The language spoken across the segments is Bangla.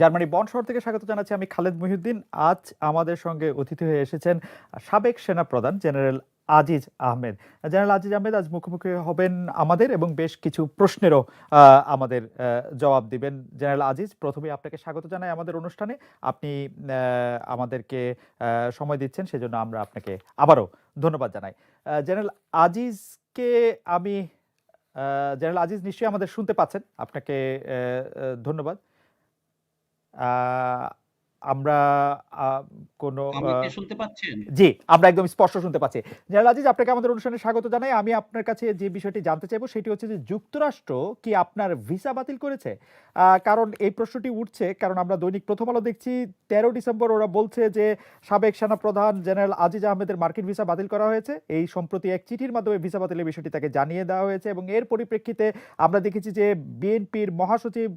জার্মানি বন শহর থেকে স্বাগত জানাচ্ছি আমি খালেদ মহিউদ্দিন। আজ আমাদের সঙ্গে অতিথি হয়ে এসেছেন সাবেক সেনাপ্রধান জেনারেল আজিজ আহমেদ। জেনারেল আজিজ আহমেদ আজ মুখোমুখি হবেন আমাদের এবং বেশ কিছু প্রশ্নেরও আমাদের জবাব দিবেন। জেনারেল আজিজ, প্রথমে আপনাকে স্বাগত জানাই আমাদের অনুষ্ঠানে। আপনি আমাদেরকে সময় দিচ্ছেন, সেজন্য আমরা আপনাকে আবারও ধন্যবাদ জানাই। জেনারেল আজিজকে আমি জেনারেল আজিজ নিশ্চয়ই আমাদের শুনতে পাচ্ছেন। আপনাকে ধন্যবাদ। আহ, আমরা কোনো আমাকে শুনতে পাচ্ছেন? জি, আমরা একদম স্পষ্ট শুনতে পাচ্ছি। জেনারেল আজিজ, আপনাকে আমাদের অনুষ্ঠানে স্বাগত জানাই। আমি আপনার কাছে যে বিষয়টি জানতে চাইবো সেটি হচ্ছে যে যুক্তরাষ্ট্র কি আপনার ভিসা বাতিল করেছে? কারণ এই প্রশ্নটি উঠছে কারণ আমরা দৈনিক প্রথম আলো দেখছি 13 ডিসেম্বর ওরা বলছে যে সাবেক সেনাপ্রধান জেনারেল আজিজ আহমেদের মার্কিন ভিসা বাতিল করা হয়েছে। এই সম্প্রতি এক চিঠির মাধ্যমে ভিসা বাতিলের বিষয়টি তাকে জানিয়ে দেওয়া হয়েছে এবং এর পরিপ্রেক্ষিতে আমরা দেখেছি যে বিএনপির মহাসচিব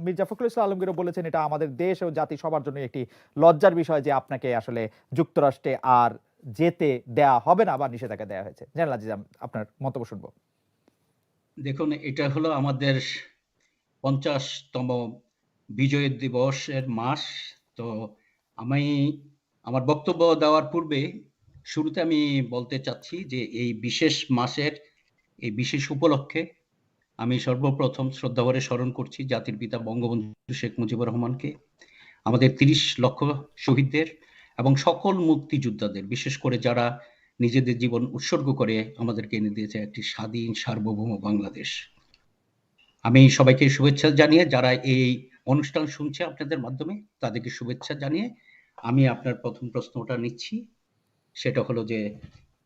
মির্জা ফখরুল ইসলাম আলমগীরও বলেছেন এটা আমাদের দেশ ও জাতি সবার জন্য একটি লজ্জার বিষয় যে আপনাকে আসলে যুক্তরাষ্ট্রে আর যেতে দেয়া হবে না বা নিষেধাজ্ঞা দেওয়া হয়েছে। জেনারেল আজিজ, আপনার মন্তব্য শুনবো। দেখুন, এটা হলো আমাদের 50তম বিজয় দিবসের মাস। তো আমি আমার বক্তব্য দেওয়ার পূর্বে শুরুতে আমি বলতে চাচ্ছি যে এই বিশেষ মাসের এই বিশেষ উপলক্ষে আমি সর্বপ্রথম শ্রদ্ধাভরে স্মরণ করছি জাতির পিতা বঙ্গবন্ধু শেখ মুজিবুর রহমানকে, আমাদের 30 লক্ষ শহীদদের এবং সকল মুক্তিযোদ্ধাদের, বিশেষ করে যারা নিজেদের জীবন উৎসর্গ করে আমাদেরকে এনে দিয়েছে একটি স্বাধীন সার্বভৌম বাংলাদেশ। আমি সবাইকে শুভেচ্ছা জানিয়ে, যারা এই অনুষ্ঠান শুনছে আপনাদের মাধ্যমে, তাদেরকে শুভেচ্ছা জানিয়ে আমি আপনার প্রথম প্রশ্নটা নিচ্ছি। সেটা হলো যে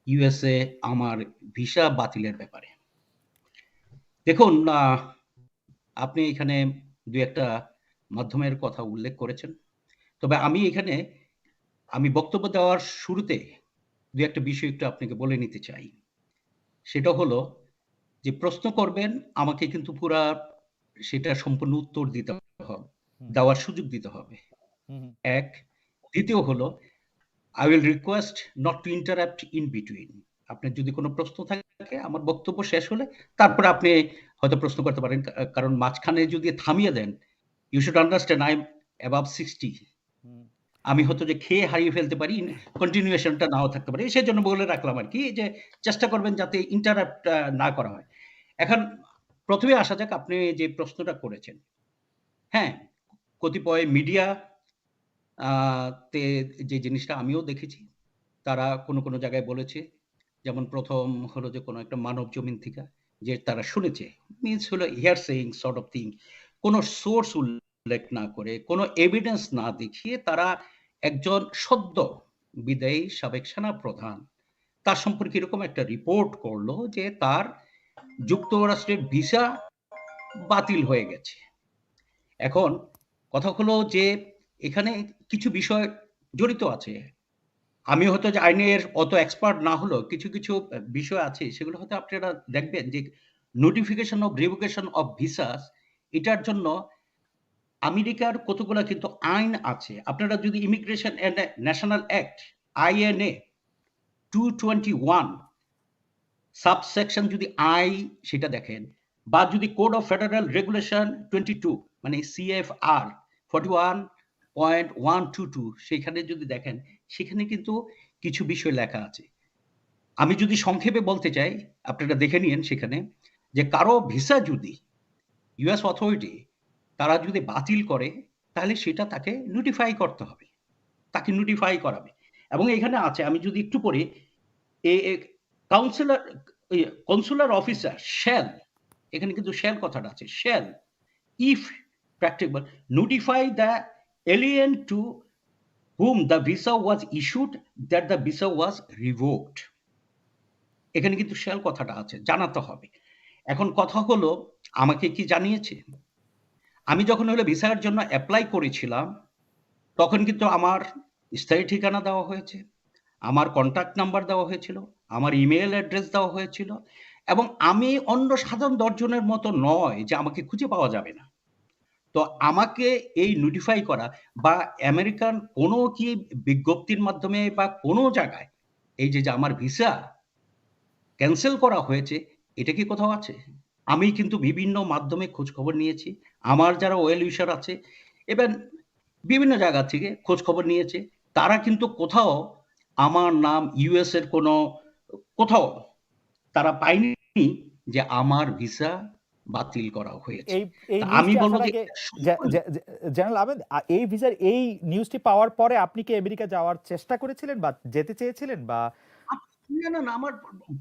ইউএসএ আমার ভিসা বাতিলের ব্যাপারে। দেখুন, আপনি এখানে দু একটা মাধ্যমের কথা উল্লেখ করেছেন, তবে আমি বক্তব্য দেওয়ার শুরুতে দু একটা বিষয় একটু আপনাকে বলে নিতে চাই। সেটা হলো যে প্রশ্ন করবেন, আমাকে কিন্তু পুরা সেটা সম্পূর্ণ উত্তর দিতে হবে, দেওয়ার সুযোগ দিতে হবে। এক। দ্বিতীয় হলো, I will request not to interrupt in between. আপনার যদি কোনো প্রশ্ন থাকে আমার বক্তব্য শেষ হলে তারপরে আপনি হয়তো প্রশ্ন করতে পারেন, কারণ মাঝখানে যদি থামিয়ে দেন, you should understand I'm above 60. আমি হয়তো যে খেয়ে হারিয়ে ফেলতে পারি, কন্টিনিউয়েশনটা নাও থাকতে পারে, সেজন্য বলে রাখলাম আর কি, যে চেষ্টা করবেন যাতে ইন্টারাপ্ট না করা হয়। এখন প্রথমে আসা যাক, আপনি যে প্রশ্নটা করেছেন। হ্যাঁ, কতিপয় মিডিয়া তে যে জিনিসটা আমিও দেখেছি, তারা কোনো জায়গায় বলেছে, যেমন প্রথম হলো যে কোনো একটা মানব জমিন থেকে যে তারা শুনেছে, মিনস হলো here saying sort of thing, কোনো সোর্স উল্লেখ না করে, কোনো এভিডেন্স না দেখিয়ে তারা একজন সদ্য বিদায়ী সাবেক সেনা প্রধান তার সম্পর্কে এরকম একটা রিপোর্ট করলো যে তার যুক্তরাষ্ট্রের ভিসা বাতিল হয়ে গেছে। এখন কথা হলো যে এখানে কিছু বিষয় জড়িত আছে। আমি হয়তো যে আইনের অত এক্সপার্ট না হলেও কিছু বিষয় আছে, সেগুলো হয়তো আপনারা দেখবেন যে notification of revocation of visas, এটার জন্য আমেরিকার কতগুলো কিন্তু আইন আছে। আপনারা যদি immigration and national act INA 221 subsection যদি আই সেটা দেখেন, বা যদি কোড অফ ফেডারেল রেগুলেশন 22 মানে CFR 41.122 সেখানে যদি দেখেন, সেখানে কিন্তু কিছু বিষয় লেখা আছে। আমি যদি সংক্ষেপে বলতে চাই, আপনারা দেখে নিন সেখানে, যে কারো ভিসা যদি ইউএস অথরিটি তারা যদি বাতিল করে, তাহলে সেটা তাকে নোটিফাই করতে হবে, তাকে নোটিফাই করাবে। এবং এখানে আছে, আমি যদি একটু পড়ি, কাউন্সিলর কনসুলার অফিসার শ্যাল, এখানে কিন্তু শ্যাল কথাটা আছে, shall if practicable notify the alien to whom the visa was issued that the visa was revoked. এখানে কিন্তু শ্যাল কথাটা আছে, জানাতে হবে। এখন কথা হলো, আমাকে কি জানিয়েছে? আমি যখন হলো ভিসার জন্য অ্যাপ্লাই করেছিলাম, তখন কিন্তু আমার স্থায়ী ঠিকানা দেওয়া হয়েছে, আমার কন্ট্যাক্ট নাম্বার দেওয়া হয়েছিল, আমার ইমেল অ্যাড্রেস দেওয়া হয়েছিল, এবং আমি অন্য সাধারণ 10 জনের মতো নয় যে আমাকে খুঁজে পাওয়া যাবে না। তো আমাকে এই নোটিফাই করা বা আমেরিকান কোনো কি বিজ্ঞপ্তির মাধ্যমে বা কোনো জায়গায় এই যে আমার ভিসা ক্যান্সেল করা হয়েছে, এটা কি কোথাও আছে? আমি কিন্তু বিভিন্ন মাধ্যমে খোঁজ খবর নিয়েছি। আমার যারা ওয়েল উইশার আছে, এবং বিভিন্ন জায়গা থেকে খোঁজ খবর নিয়েছে। তারা কিন্তু কোথাও আমার নাম ইউএস এর কোথাও তারা পায়নি যে আমার ভিসা বাতিল করা হয়েছে। এই এই তা আমি নিউজটি বলব আসার যে আগে এটা সত্য। জেনারেল আহমেদ, এই ভিসার এই নিউজটি পাওয়ার পরে আপনি কি আমেরিকা যাওয়ার চেষ্টা করেছিলেন বা যেতে চেয়েছিলেন বা? না, না, না, আমার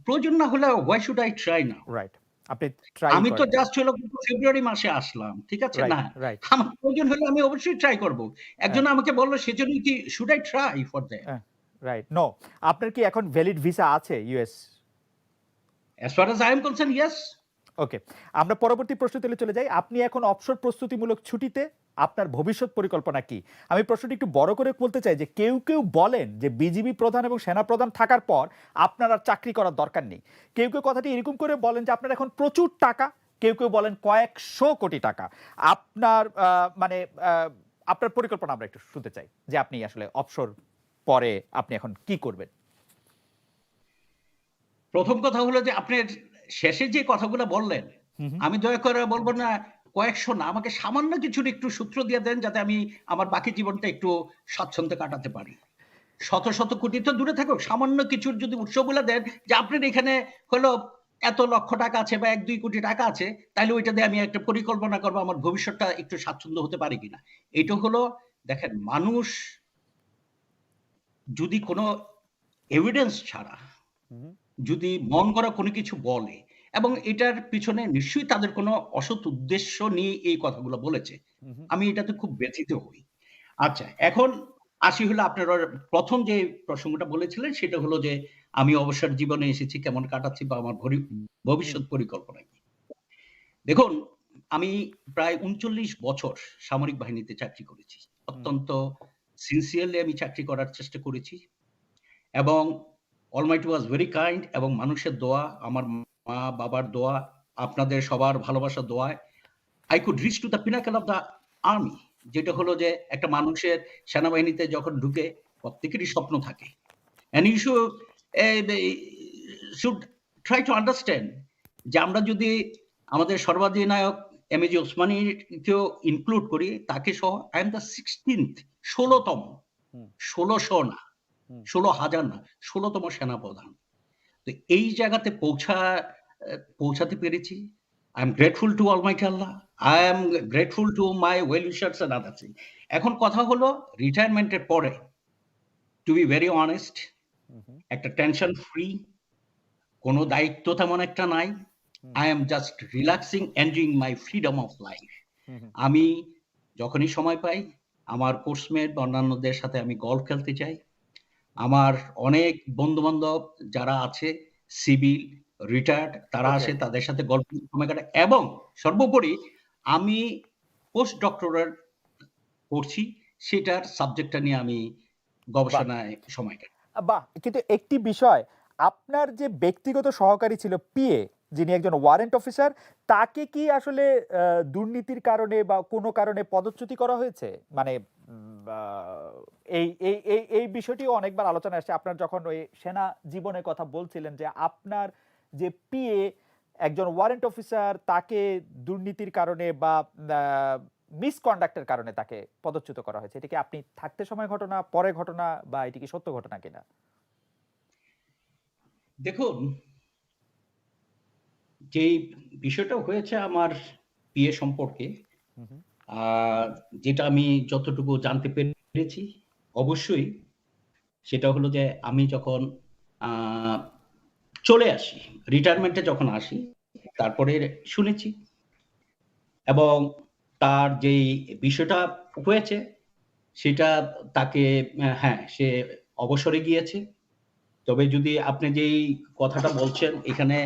প্রয়োজন না হলে why should I try now? Right, আপনি ট্রাই আমি তো করেন। জাস্ট হলো কিন্তু ফেব্রুয়ারি মাসে আসলাম। ঠিক আছে? রাইট, না, রাইট, আমার প্রয়োজন হলে আমি অবশ্যই ট্রাই করব। হ্যাঁ, একজন আমাকে বলল সেজন্যই কি should I try for that? হ্যাঁ, রাইট। নো, আপনার কি এখন ভ্যালিড ভিসা আছে US? As far as I am concerned, yes. ওকে, আমরা পরবর্তী প্রশ্নতে চলে যাই। আপনি এখন অবসর প্রস্তুতিমূলক ছুটিতে, আপনার ভবিষ্যৎ পরিকল্পনা কি? আমি প্রশ্নটি একটু বড় করে বলতে চাই যে কেউ কেউ বলেন যে বিজিবি প্রধান এবং সেনা প্রধান থাকার পর আপনার আর চাকরি করার দরকার নেই। কেউ কেউ কথাটি এরকম করে বলেন যে আপনার এখন প্রচুর টাকা, কেউ কেউ বলেন কয়েকশো কোটি টাকা। আপনার মানে আপনার পরিকল্পনা আমরা একটু শুনতে চাই যে আপনি আসলে অবসর পরে আপনি এখন কি করবেন? প্রথম কথা হলো যে আপনার শেষে যে কথাগুলো বললেন, হুম, হুম, আমি দয়া করে বলব না কয়েকশো না, আমাকে সামান্য কিছুর একটু সূত্র দিয়ে দেন যাতে আমি আমার বাকি জীবনটা একটু স্বাচ্ছন্দ্যে কাটাতে পারি। শত, শত কোটি তো দূরে থাকুক, সামান্য কিছুর যদি উৎসগুলা দেন যে আপনার এখানে হলো এত লক্ষ টাকা আছে বা ১-২ কোটি টাকা আছে, তাইলে ওইটা দিয়ে আমি একটা পরিকল্পনা করব আমার ভবিষ্যৎটা একটু স্বাচ্ছন্দ্য হতে পারি কিনা। এইটা হলো দেখেন মানুষ যদি কোনো এভিডেন্স ছাড়া হুম, যদি মন গড়া কোনো কিছু বলে এবং এটার পিছনে নিশ্চয়ই তাদের কোনো অসৎ উদ্দেশ্য নিয়ে এই কথাগুলো বলেছে। হুম, হুম, আমি এটাতে খুব ব্যথিত হই। আচ্ছা, এখন আসি হলো আপনার ১ম যে প্রসঙ্গটা বলেছিলেন সেটা হলো যে আমি অবসর জীবনে এসেছি কেমন কাটাচ্ছি বা আমার হুম, ভবিষ্যৎ পরিকল্পনা কি? দেখুন, আমি প্রায় ৩৯ বছর সামরিক বাহিনীতে চাকরি করেছি। হুম, অত্যন্ত সিনসিয়ারলি আমি চাকরি করার চেষ্টা করেছি এবং অলমাইটি ওয়াজ ভেরি কাইন্ড এবং মানুষের দোয়া, আমার মা-বাবার দোয়া, আপনাদের সবার ভালোবাসার দোয়ায় I could reach to the pinnacle of the army যেটা হুম, হলো যে একটা মানুষের সেনাবাহিনীতে যখন ঢুকে প্রত্যেকেরই স্বপ্ন থাকে। And you should try to understand যে আমরা যদি আমাদের সর্বাধিনায়ক এমএজি ওসমানীকেও ইনক্লুড করি, তাকে সহ I am the 16th ১৬ তম, হুম, ১৬০০ না, হুম, ১৬,০০০ না, ১৬ তম সেনাপ্রধান। তো এই জায়গাতে পৌঁছাতে পেরেছি। I am grateful to Almighty Allah. I am grateful to my well wishers and others. এখন কথা হলো রিটায়ারমেন্ট এর পরে to be very honest হুম, হুম, একটা টেনশন ফ্রি, কোন দায়িত্ব তেমন একটা নাই। হুম, I am just relaxing, enjoying my freedom of life. হুম, হুম, আমি যখনই সময় পাই আমার কোর্সমেট বা অন্যান্যদের সাথে আমি গলফ খেলতে যাই। আমার অনেক বন্ধু-বান্ধব যারা আছে সিভিল, রিটায়ার্ড তারা ওকে। আসে তাদের সাথে গল্প সময় কাটাই এবং সর্বোপরি আমি পোস্ট ডক্টরাল করছি। সেটার সাবজেক্টটা নিয়ে আমি বাহ! গবেষণায় সময় কাটাই। বাহ! কিন্তু একটি বিষয়, আপনার যে ব্যক্তিগত সহকারী ছিল পিএ, যিনি একজন ওয়ারেন্ট অফিসার, তাকে কি আসলে দুর্নীতির কারণে বা কোনো কারণে পদচ্যুতি করা হয়েছে? মানে বা এই বিষয়টিও অনেকবার আলোচনায় আসছে। আপনার যখন ওই সেনা জীবনের কথা বলছিলেন যে আপনার যে পিএ একজন ওয়ারেন্ট অফিসার, তাকে দুর্নীতির কারণে বা আ মিসকন্ডাক্ট এর কারণে তাকে পদচ্যুত করা হয়েছে। এটা কি আপনি থাকতে সময় ঘটনা, পরে ঘটনা বা এটি কি সত্য ঘটনা কিনা? দেখুন, যেই বিষয়টা হয়েছে আমার বিয়ে সম্পর্কে হু, হু, আ যেটা আমি যতটুকু জানতে পেরেছি, অবশ্যই সেটা হলো যে আমি যখন আ চলে আসি, রিটায়ারমেন্ট এ যখন আসি, তারপরে শুনেছি এবং তার যেই বিষয়টা হয়েছে, সেটা তাকে হ্যাঁ, সে অবসরে গিয়েছে। তবে যদি আপনি যেই কথাটা বলছেন, এখানে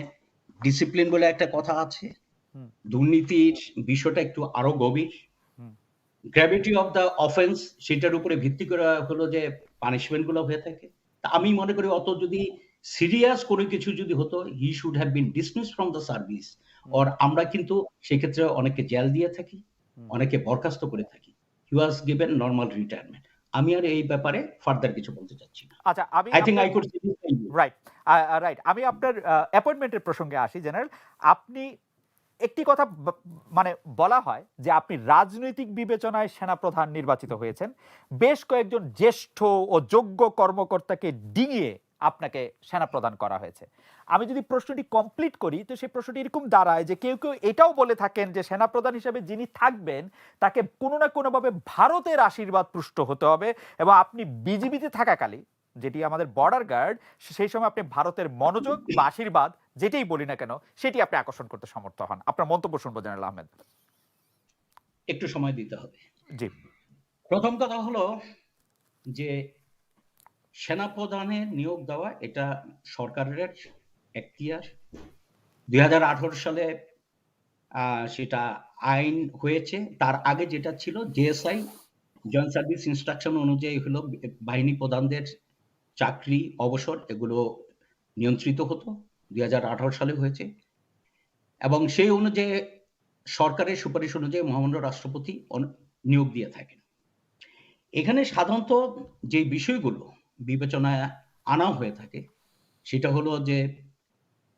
ডিসিপ্লিন বলে একটা কথা আছে। হুম, দুর্নীতির বিষয়টা একটু আরো গভীর। হুম, গ্র্যাভিটি অফ দ্য অফেন্স সেটার উপরে ভিত্তি করে হলো যে পানিশমেন্ট গুলো হয়ে থাকে। তা আমি মনে করি অত যদি সিরিয়াস কোনো কিছু যদি হতো, he should have been dismissed from the service hmm, or আমরা কিন্তু সেক্ষেত্রে অনেককে জেল দিয়ে থাকি, হুম। অনেকে বরখাস্ত করে থাকি। হি ওয়াজ গিভেন নরমাল রিটায়ারমেন্ট। আমি আর এই ব্যাপারে ফার্দার কিছু বলতে চাচ্ছি না। আচ্ছা, আমি I think আপনার I could say this to you. Right, right. আমি আপনার অ্যাপয়েন্টমেন্ট এর প্রসঙ্গে আসি জেনারেল। আপনি একটি কথা মানে বলা হয় যে আপনি রাজনৈতিক বিবেচনায় সেনাপ্রধান নির্বাচিত হয়েছেন, বেশ কয়েকজন জ্যেষ্ঠ ও যোগ্য কর্মকর্তাকে ডিঙিয়ে আপনাকে সেনাপ্রধান করা হয়েছে। আমি যদি প্রশ্নটি কমপ্লিট করি তো সেই প্রশ্নটি এরকম দাঁড়ায় যে কেউ কেউ এটাও বলে থাকেন যে সেনাপ্রধান হিসেবে যিনি থাকবেন তাকে কোনো না কোনোভাবে ভারতের আশীর্বাদ পুষ্ট হতে হবে, এবং আপনি বিজিবিতে থাকাকালীন, যেটি আমাদের বর্ডার গার্ড, সেই সময় আপনি ভারতের মনোযোগ বা আশীর্বাদ যেটাই বলি না কেন সেটি আপনি আকর্ষণ করতে সমর্থ হন। আপনার মন্তব্য শুনবো জেনারেল আহমেদ। একটু সময় দিতে হবে। জি। প্রথম কথা হলো যে সেনাপ্রধানের নিয়োগ দেওয়া এটা সরকারের এখতিয়ার। 2018 সালে সেটা আইন হয়েছে। তার আগে যেটা ছিল জেএসআই, জয়েন্ট সার্ভিস ইনস্ট্রাকশন অনুযায়ী হলো বাহিনী প্রধানদের চাকরি অবসর এগুলো নিয়ন্ত্রিত হতো। 2018 সালে হয়েছে এবং সেই অনুযায়ী সরকারের সুপারিশ অনুযায়ী মহামান্য রাষ্ট্রপতি নিয়োগ দিয়ে থাকেন। এখানে সাধারণত যে বিষয়গুলো বিবেচনায় আনা হয়ে থাকে সেটা হলো যে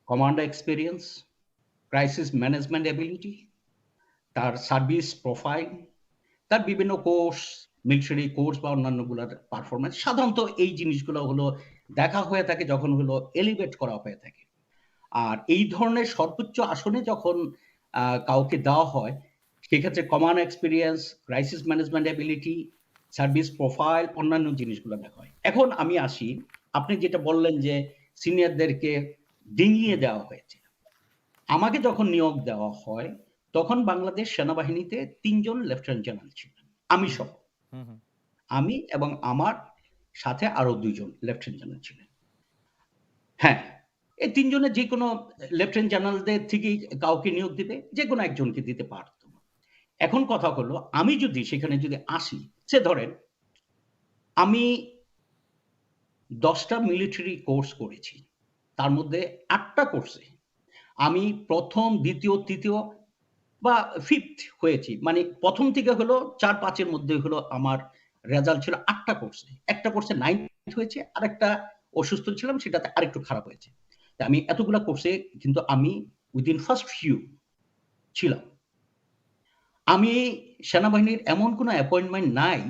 commander experience, crisis management ability, তার সার্ভিস প্রোফাইল, তার বিভিন্ন কোর্স, মিলিটারি কোর্স বা অন্যান্যগুলোর পারফরমেন্স। সাধারণত এই জিনিসগুলো হলো দেখা হয়ে থাকে যখন হলো এলিভেট করা হয়ে থাকে। আর এই ধরনের সর্বোচ্চ আসনে যখন কাউকে দেওয়া হয় সেক্ষেত্রে command experience, crisis management ability, service profile, অন্যান্য জিনিসগুলো দেখা হয়। এখন আমি আসি, আপনি যেটা বললেন যে সিনিয়রদেরকে ডিঙিয়ে দেওয়া হয়েছে। আমাকে যখন নিয়োগ দেওয়া হয় তখন বাংলাদেশ সেনাবাহিনীতে 3 জন লেফটেন্যান্ট জেনারেল ছিলেন, আমি সহ। আমি এবং আমার সাথে আরো 2 জন লেফটেন্যান্ট জেনারেল ছিলেন। হ্যাঁ, এই 3 জনের যে কোনো লেফটেন্যান্ট জেনারেলদের থেকেই কাউকে নিয়োগ দিবে, যে কোনো একজনকে দিতে পারত। এখন কথা হলো আমি যদি সেখানে যদি আসি, সে ধরেন আমি 10টা মিলিটারি কোর্স করেছি, তার মধ্যে 8টা কোর্সে আমি প্রথম, দ্বিতীয়, তৃতীয় বা ফিফথ হয়েছি। মানে প্রথম থেকে হলো 4-5 এর মধ্যে হলো আমার রেজাল্ট ছিল 8টা কোর্সে। একটা কোর্সে 9 হয়েছে, আরেকটা অসুস্থ ছিলাম সেটাতে আরেকটু খারাপ হয়েছে। আমি এতগুলা কোর্সে কিন্তু আমি উইদিন ফার্স্ট ফিউ ছিলাম। আমি সেনাবাহিনীর এমন কোনো অ্যাপয়েন্টমেন্ট নাই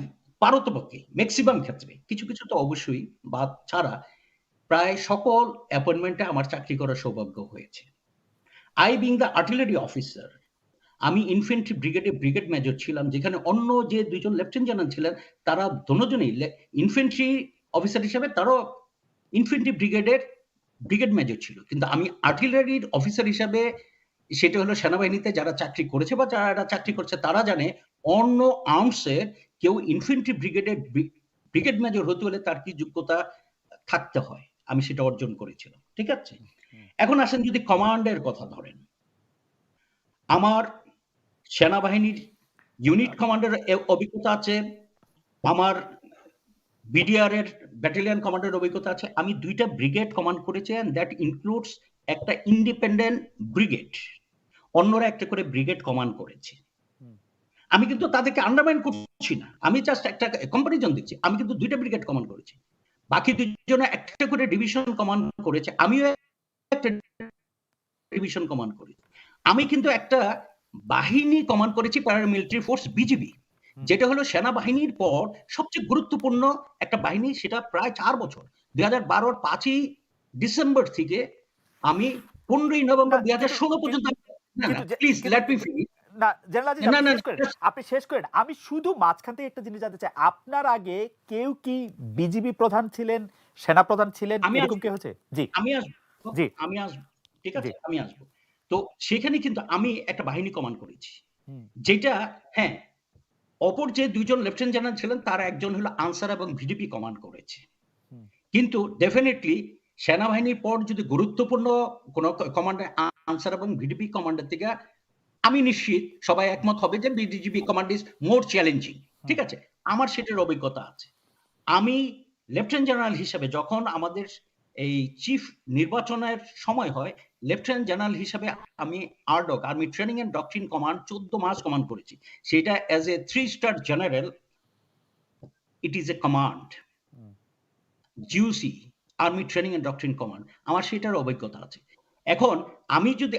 পারতপক্ষে, ম্যাক্সিমাম ক্ষেত্রে, কিছু কিছু তো অবশ্যই বাদ ছাড়া প্রায় সকল অ্যাপয়েন্টমেন্টে আমার চাকরি করার সৌভাগ্য হয়েছে। I being the artillery officer, আমি ইনফেন্ট্রি ব্রিগেডে ব্রিগেড মেজর ছিলাম, যেখানে অন্য যে 2 জন লেফটেন্যান্ট জেনারেল ছিলেন তারা দুজনেই ইনফেন্ট্রি অফিসার হিসেবে তারাও ইনফেন্ট্রি ব্রিগেডের ব্রিগেড মেজর ছিল। কিন্তু আমি আর্টিলারির অফিসার হিসাবে, সেটা হলো সেনাবাহিনীতে যারা চাকরি করেছে বা যারা চাকরি করছে তারা জানে অন্য আর্মসের কেউ ইনফেন্ট্রি ব্রিগেডের ব্রিগেড মেজর হতে হলে তার কি যোগ্যতা থাকতে হয়। আমি সেটা অর্জন করেছিলাম। ঠিক আছে? এখন আসেন যদি কমান্ডের কথা ধরেন, আমার সেনাবাহিনীর ইউনিট কমান্ডের অভিজ্ঞতা আছে, আমার বিডিআর এর ব্যাটালিয়ন কমান্ডের অভিজ্ঞতা আছে। আমি 2টা ব্রিগেড কমান্ড করেছি, এন্ড দ্যাট ইনক্লুডস একটা ইন্ডিপেন্ডেন্ট ব্রিগেড, অন্যরা একটা করে ব্রিগেড কমান্ড করেছে। আমি কিন্তু তাদেরকে আন্ডারমাইন করছি না, আমি জাস্ট একটা কম্পারিজন দিচ্ছি। আমি কিন্তু 2টা ব্রিগেড কমান্ড করেছি, বাকি 2 জনে একটা করে ডিভিশন কমান্ড করেছে, আমিও একটা ডিভিশন কমান্ড করেছি। আমি কিন্তু একটা বাহিনী কমান্ড করেছি, প্যারামিলিটারি ফোর্স বিজিবি, যেটা হলো সেনাবাহিনীর পর সবচেয়ে গুরুত্বপূর্ণ একটা বাহিনী। সেটা প্রায় 4 বছর, 2012 5ই ডিসেম্বর থেকে আমি 15ই নভেম্বর 2016 পর্যন্ত। Please let me finish. না জেনারেল আজিজ, আপনি শেষ করেন, আপনি শেষ করেন। আমি শুধু মাঝখান থেকে একটা জিনিস জানতে চাই, আপনার আগে কেউ কি বিজিবি প্রধান ছিলেন, সেনা প্রধান ছিলেন, এরকম কি হয়েছে? জি, আমি আসবো, জি, আমি আসবো, ঠিক আছে, আমি আসবো। তো সেখানে কিন্তু আমি একটা বাহিনী কমান্ড করেছি, যেটা, হ্যাঁ, অপর যে 2 জন লেফটেন্যান্ট জেনারেল ছিলেন তার একজন হলো আনসার এবং ভিডিপি কমান্ড করেছে। কিন্তু ডেফিনেটলি সেনাবাহিনীর পর যদি গুরুত্বপূর্ণ কোন কমান্ডার আনসার এবং ভিডিপি কমান্ডার থেকে, আমি নিশ্চিত সবাই একমত হবে যে BGB command is more challenging. ঠিক আছে? আমার সেটার অভিজ্ঞতা আছে। আমি লেফটেন্যান্ট জেনারেল হিসেবে যখন আমাদের এই চিফ নির্বাচনের সময় হয়, লেফটেন্যান্ট জেনারেল হিসেবে আমি ARTDOC, army training and doctrine command 14 মাস কমান্ড করেছি। সেটা as a three star general, it is a command, GOC, army training and doctrine command, আমার সেটার অভিজ্ঞতা আছে। এখন আমি যদি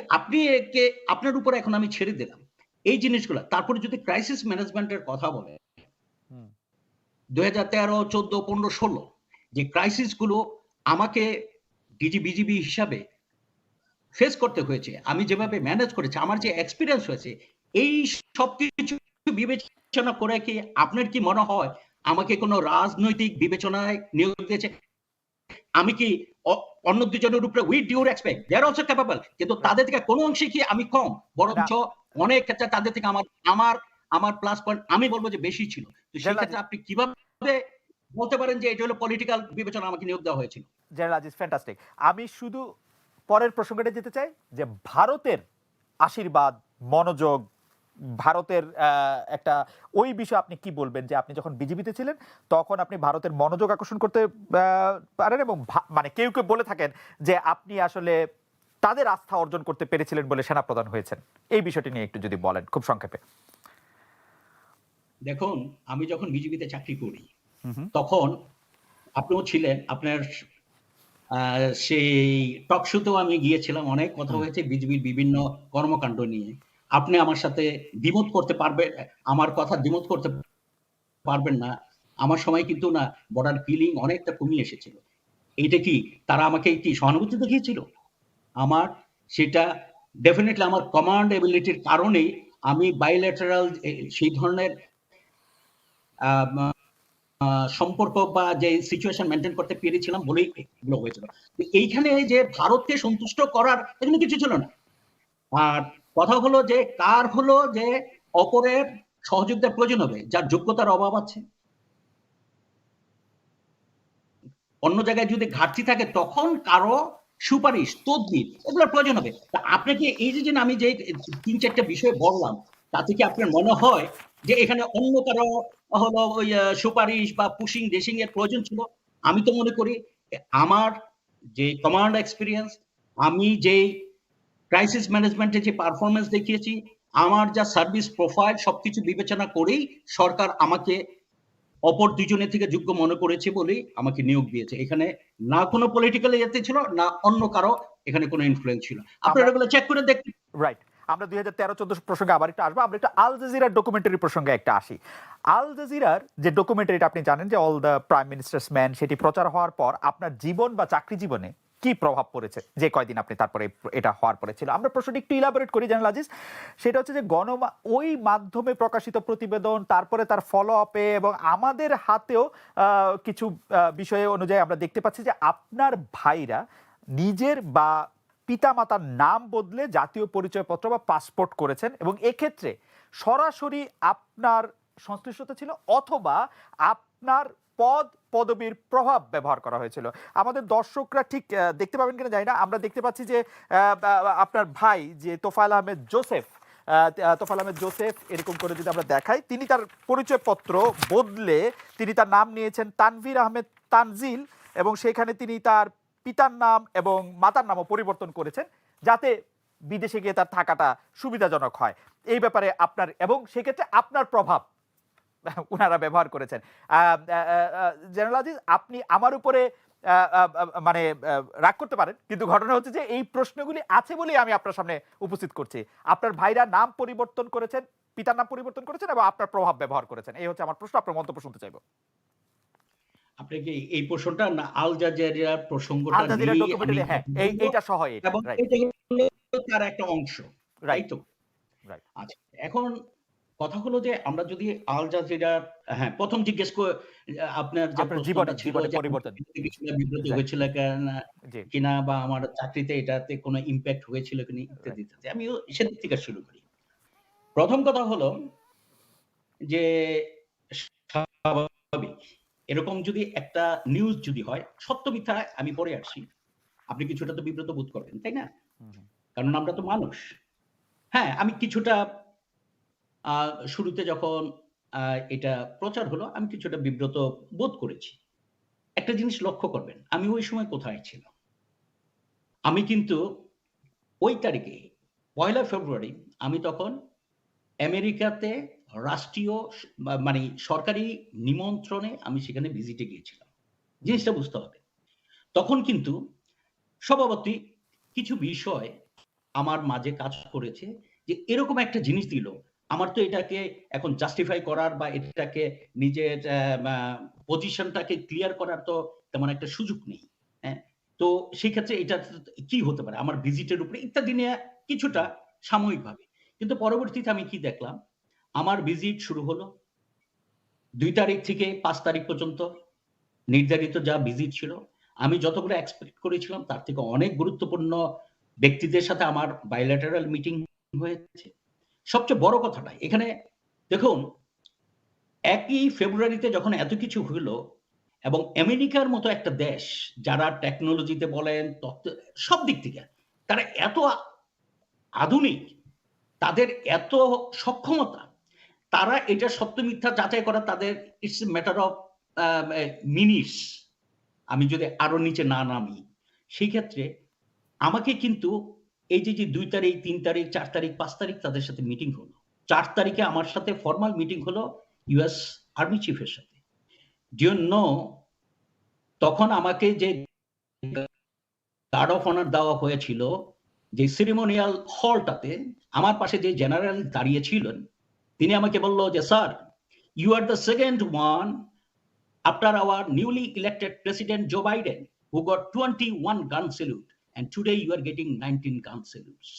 আপনার উপর এখন আমি ছেড়ে দিলাম এই জিনিসগুলা, তারপরে যদি ক্রাইসিস ম্যানেজমেন্টের কথা বলে হুম, 2013, 14, 15, 16 যে ক্রাইসিস গুলো আমাকে বিজিবি হিসাবে ফেস করতে হয়েছে, আমি যেভাবে ম্যানেজ করেছি, আমার যে এক্সপিরিয়েন্স হয়েছে, এই সবকিছু বিবেচনা করে কি আপনার কি মনে হয় আমাকে কোনো রাজনৈতিক বিবেচনায় নিয়োগ দিয়েছে? আমি কি অন্য দুজনের উপরে with due respect they are also capable, কিন্তু right. তাদের থেকে কোনো অংশে কি আমি কম? না, বরঞ্চ অনেক ক্ষেত্রে তাদের থেকে আমার আমার প্লাস পয়েন্ট আমি বলবো যে বেশি ছিল। তো সেই জেনারেল ক্ষেত্রে আপনি কিভাবে বলতে পারেন যে এটা হলো পলিটিক্যাল বিবেচনা আমাকে নিয়োগ দেওয়া হয়েছিল? আজিজ ফ্যান্টাস্টিক। আমি শুধু পরের প্রসঙ্গটা যেতে চাই যে ভারতের আশীর্বাদ, মনোযোগ, ভারতের একটা ওই বিষয়ে আপনি কি বলবেন যে আপনি যখন বিজিবিতে ছিলেন তখন আপনি ভারতের মনোযোগ আকর্ষণ করতে পারেন এবং মানে কেউ কেউ বলে থাকেন যে আপনি আসলে তাদের আস্থা অর্জন করতে পেরেছিলেন বলে সেনাপ্রধান হয়েছেন। এই বিষয়টি নিয়ে একটু যদি বলেন খুব সংক্ষেপে। দেখুন, আমি যখন বিজিবিতে চাকরি করি হুম, হুম, তখন আপনিও ছিলেন। আপনার সেই টক শোতেও আমি গিয়েছিলাম। অনেক কথা হুম, হয়েছে বিজিবির বিভিন্ন কর্মকাণ্ড নিয়ে। আপনি আমার সাথে দ্বিমত করতে পারবেন, আমার কথা দ্বিমত করতে পারবেন না। আমার সময় কিন্তু না বর্ডার কিলিং অনেকটা কমিয়ে এসেছিল। এইটা কি তারা আমাকে কি সহানুভূতি দেখিয়েছিল? আমার সেটা ডেফিনিটলি আমার কমান্ড এবিলিটির কারণেই আমি বাইলেটারাল সেই ধরনের আ সম্পর্ক বা যে সিচুয়েশন মেইনটেইন করতে পেরেছিলাম বলেই এগুলো হয়েছিল। তো এইখানে যে ভারতকে সন্তুষ্ট করার এখানে কিছু ছিল না। আর কথা হলো যে কার হলো যে অপরের সহযোগিতার প্রয়োজন হবে, যার যোগ্যতার অভাব আছে। অন্য জায়গায় যদি ঘাটতি থাকে তখন কারো সুপারিশ, তদবির এগুলোর প্রয়োজন হবে। তা আপনাকে এই যে আমি যে ৩-৪ টা বিষয় বললাম, তাতে কি আপনার মনে হয় যে এখানে অন্য কারো হলো ওই সুপারিশ বা পুশিং ডেশিং এর প্রয়োজন ছিল? আমি তো মনে করি আমার যে কমান্ড এক্সপেরিয়েন্স, আমি যেই ক্রাইসিস ম্যানেজমেন্টে যে পারফরম্যান্স দেখিয়েছি, আমার যা সার্ভিস প্রোফাইল সবকিছু বিবেচনা করেই সরকার আমাকে অপর দুজনের থেকে যোগ্য মনে করেছে বলেই আমাকে নিয়োগ দিয়েছে। এখানে না কোনো পলিটিক্যাল ইয়েতে ছিল, না অন্য কারো এখানে কোনো ইনফ্লুয়েন্স ছিল। আমরা আপনারা এগুলো চেক করে দেখতে। রাইট। আমরা 2013-14 প্রসঙ্গে আবার একটু আসবো। আমরা একটু আল জাজিরার ডকুমেন্টারি প্রসঙ্গে একটা আসি। আল জাজিরার যে ডকুমেন্টারিটা আপনি জানেন যে all the prime ministers man, সেটি প্রচার হওয়ার পর আপনার জীবন বা চাকরি জীবনে কি প্রভাব পড়েছে যে কয়দিন আপনি তারপরে এটা হওয়ার পরে ছিল? আমরা প্রশ্নটি একটু ইলাবোরেট করি জেনারেল আজিজ। সেটা হচ্ছে যে ওই মাধ্যমে প্রকাশিত প্রতিবেদন, তারপরে তার ফলো আপে এবং আমাদের হাতেও কিছু বিষয়ে অনুযায়ী আমরা দেখতে পাচ্ছি যে আপনার ভাইরা নিজের বা পিতামাতার নাম বদলে জাতীয় পরিচয়পত্র বা পাসপোর্ট করেছেন এবং এক্ষেত্রে সরাসরি আপনার সংশ্লিষ্টতা ছিল অথবা আপনার পদ পদবীর প্রভাব ব্যবহার করা হয়েছিল। আমাদের দর্শকরা ঠিক দেখতে পাবেন কিনা জানি না, আমরা দেখতে পাচ্ছি যে আপনার ভাই যে তোফায়েল আহমেদ জোসেফ, তোফায়েল আহমেদ জোসেফ এরকম করে যদি আমরা দেখাই, তিনি তার পরিচয়পত্র বদলে তিনি তার নাম নিয়েছেন তানভীর আহমেদ তানজিল এবং সেখানে তিনি তার পিতার নাম এবং মাতার নামও পরিবর্তন করেছেন যাতে বিদেশে গিয়ে তার থাকাটা সুবিধাজনক হয়। এই ব্যাপারে আপনার এবং সেক্ষেত্রে আপনার প্রভাব উনারা ব্যবহার করেছেন। জেনারেল আজিজ, আপনি আমার উপরে মানে রাগ করতে পারেন, কিন্তু ঘটনা হচ্ছে যে এই প্রশ্নগুলি আছে বলেই আমি আপনার সামনে উপস্থিত করছি। আপনার ভাইরা নাম পরিবর্তন করেছেন, পিতার নাম পরিবর্তন করেছেন এবং আপনার প্রভাব ব্যবহার করেছেন। এই হচ্ছে আমার প্রশ্ন, আপনার মন্তব্য শুনতে চাইবো। আপনি কি এই প্রশ্নটা না আল জাজিরার আল প্রসঙ্গটা জাজিরা নিয়েই আমি ডকুমেন্টারি, হ্যাঁ, বলবো, এইটা সহ এটা এবং রাইট, এটা হলো তার একটা অংশ, তাই রাইট, তো? রাইট। আচ্ছা, এখন কথা হলো যে আমরা যদি আল জাজিরার, হ্যাঁ, ১ম জিজ্ঞেস আপনার যে আপনার প্রশ্নটা জীবনে ছিল জীবনে যে আমি পরিবর্তন, কিছুটা বিব্রত রাইট, হয়েছিল জি, কিনা বা আমার চাকরিতে এটাতে কোনো ইমপ্যাক্ট হয়েছিল কিনা ইত্যাদি, রাইট, ইত্যাদি। আমিও সেদিক থেকে শুরু করি। ১ম কথা হলো যে স্বাভাবিক। এরকম যদি একটা নিউজ যদি হয়, সত্য মিথ্যা আমি পরে আসি। আপনি কিছুটা তো বিব্রত বোধ করবেন, তাই না? হুম, হুম, কারণ আমরা তো মানুষ। হ্যাঁ, আমি কিছুটা আ শুরুতে যখন আ এটা প্রচার হলো, আমি কিছুটা বিব্রত বোধ করেছি। একটা জিনিস লক্ষ্য করবেন, আমি ওই সময় কোথায় ছিলাম? আমি কিন্তু ওই তারিখে ১লা ফেব্রুয়ারি আমি তখন আমেরিকাতে রাষ্ট্রীয় মানে সরকারি নিমন্ত্রণে আমি সেখানে ভিজিটে গিয়েছিলাম। হুম, জিনিসটা বুঝতে হবে। তখন কিন্তু স্বভাবতই কিছু বিষয় আমার মাঝে কাজ করেছে যে এরকম একটা জিনিস দিল। আমার তো এটাকে এখন জাস্টিফাই করার বা এটাকে নিজের পজিশনটাকে ক্লিয়ার করার তো তেমন একটা সুযোগ নেই। হ্যাঁ? তো সেক্ষেত্রে এটা কি হতে পারে? আমার ভিজিটের উপরে ইত্যাদি নিয়ে কিছুটা সাময়িকভাবে। কিন্তু পরবর্তীতে আমি কি দেখলাম? আমার ভিজিট শুরু হলো ২ তারিখ থেকে ৫ তারিখ পর্যন্ত নির্ধারিত যা ভিজিট ছিল, আমি যতগুলো এক্সপেক্ট করেছিলাম তার থেকে অনেক গুরুত্বপূর্ণ ব্যক্তিদের সাথে আমার bilateral মিটিং হয়েছে। সবচেয়ে বড় কথাটা এখানে দেখুন ১ই ফেব্রুয়ারিতে যখন এত কিছু হলো এবং আমেরিকার মতো একটা দেশ যারা টেকনোলজিতে বলেন, তথ্য সব দিক থেকে তারা এত আধুনিক, তাদের এত সক্ষমতা, তারা এটা সত্য মিথ্যা যাচাই করা তাদের it's a matter of minutes. আমি যদি আরো নিচে না নামি, সেই ক্ষেত্রে আমাকে কিন্তু এই যে ২ তারিখ, ৩ তারিখ, ৪ তারিখ, ৫ তারিখ তাদের সাথে মিটিং হলো। ৪ তারিখে আমার সাথে ফরমাল মিটিং হলো ইউএস আর্মি চিফের সাথে। ডু ইউ নো তখন আমাকে যে গার্ড অফ অনার দেওয়া হয়েছিল, যে সেরিমোনিয়াল হলটাতে আমার পাশে যে জেনারেল দাঁড়িয়ে ছিলেন, তিনি আমাকে বলল যে, "sir, you are the second one after our newly elected President Joe Biden, who got 21 gun salute, and today you are getting 19 gun salutes."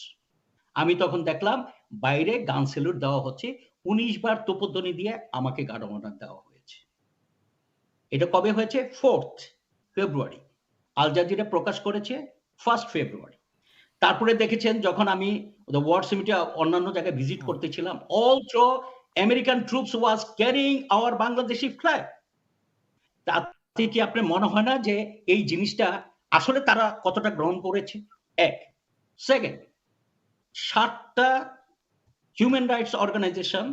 আমি তখন দেখলাম বাইরে গান স্যালুট দেওয়া হচ্ছে। ১৯ বার তোপধ্বনি দিয়ে আমাকে গার্ড অফ অনার দেওয়া হয়েছে। এটা কবে হয়েছে? 4th ফেব্রুয়ারি। আল জাজিরা প্রকাশ করেছে 1st ফেব্রুয়ারি। তারপরে দেখেছেন যখন আমি দ্য ওয়ার সিমিটে অন্যান্য জায়গায় ভিজিট করতেছিলাম, all through American troops was carrying our Bangladeshi flag. তাতে কি আপনার মনে হয় না যে এই জিনিসটা আসলে তারা কতটা গ্রহণ করেছে? ১ সেকেন্ড ৭ টা হিউম্যান রাইটস অর্গানাইজেশন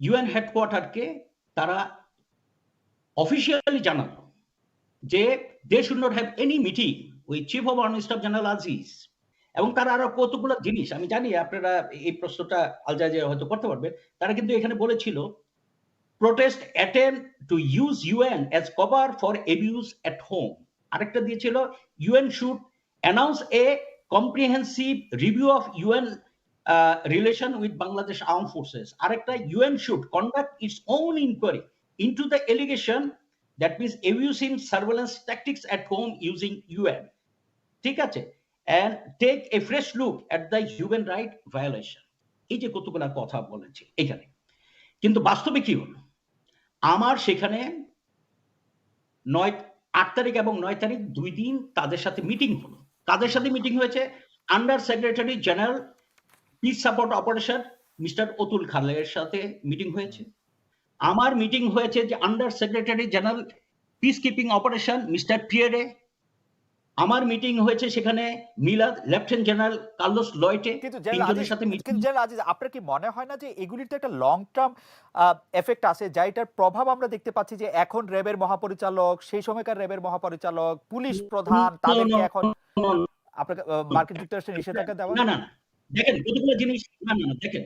ইউএন হেডকোয়ার্টারকে তারা অফিসিয়ালি জানালো যে they should not have any meeting with chief of army staff general Aziz. এবং তারা আরো কতগুলো জিনিস আমি জানি আপনারা এই প্রশ্নটা আল জাজিরা হয়তো করতে পারবেন। তারা কিন্তু এখানে বলেছিল protest attempt to use UN as cover for abuse at home. আরেকটা দিয়েছিল UN should announce a comprehensive review of UN relation with Bangladesh Armed Forces. আরেকটা UN should conduct its own inquiry into the allegation that means abusing surveillance tactics at home using UN. ঠিক আছে? And take a fresh look at the human right violation. এই যে কতগুলো কথা বলেছে এখানে। কিন্তু বাস্তবে কি হলো? আমার সেখানে ৮ তারিখ এবং ৯ তারিখ ২ দিন তাদের সাথে মিটিং হলো। কাদের সাথে মিটিং হয়েছে? Under secretary general piece support operation mister Atul খালের সাথে মিটিং হয়েছে। আমার মিটিং হয়েছে যে under secretary general peace keeping operation mister Pierre. আমার মিটিং হয়েছে সেখানে মিলাদ লেফটেন্যান্ট জেনারেল কার্লোস লয়েটে, কিন্তু তিনজনের সাথে মিটিং। জেনারেল আজিজ, আপনার কি মনে হয় না যে এগুলির তো একটা লং টার্ম এফেক্ট আছে, যাইটার প্রভাব আমরা দেখতে পাচ্ছি যে এখন র্যাবের মহাপরিচালক, সেই সময়কার র্যাবের মহাপরিচালক, পুলিশ প্রধান, তাদেরকে এখন আপনাকে মার্কিন যুক্তরাষ্ট্রের নিষেধাজ্ঞা দেওয়া? না দেখেন কতগুলো জিনিস। না দেখেন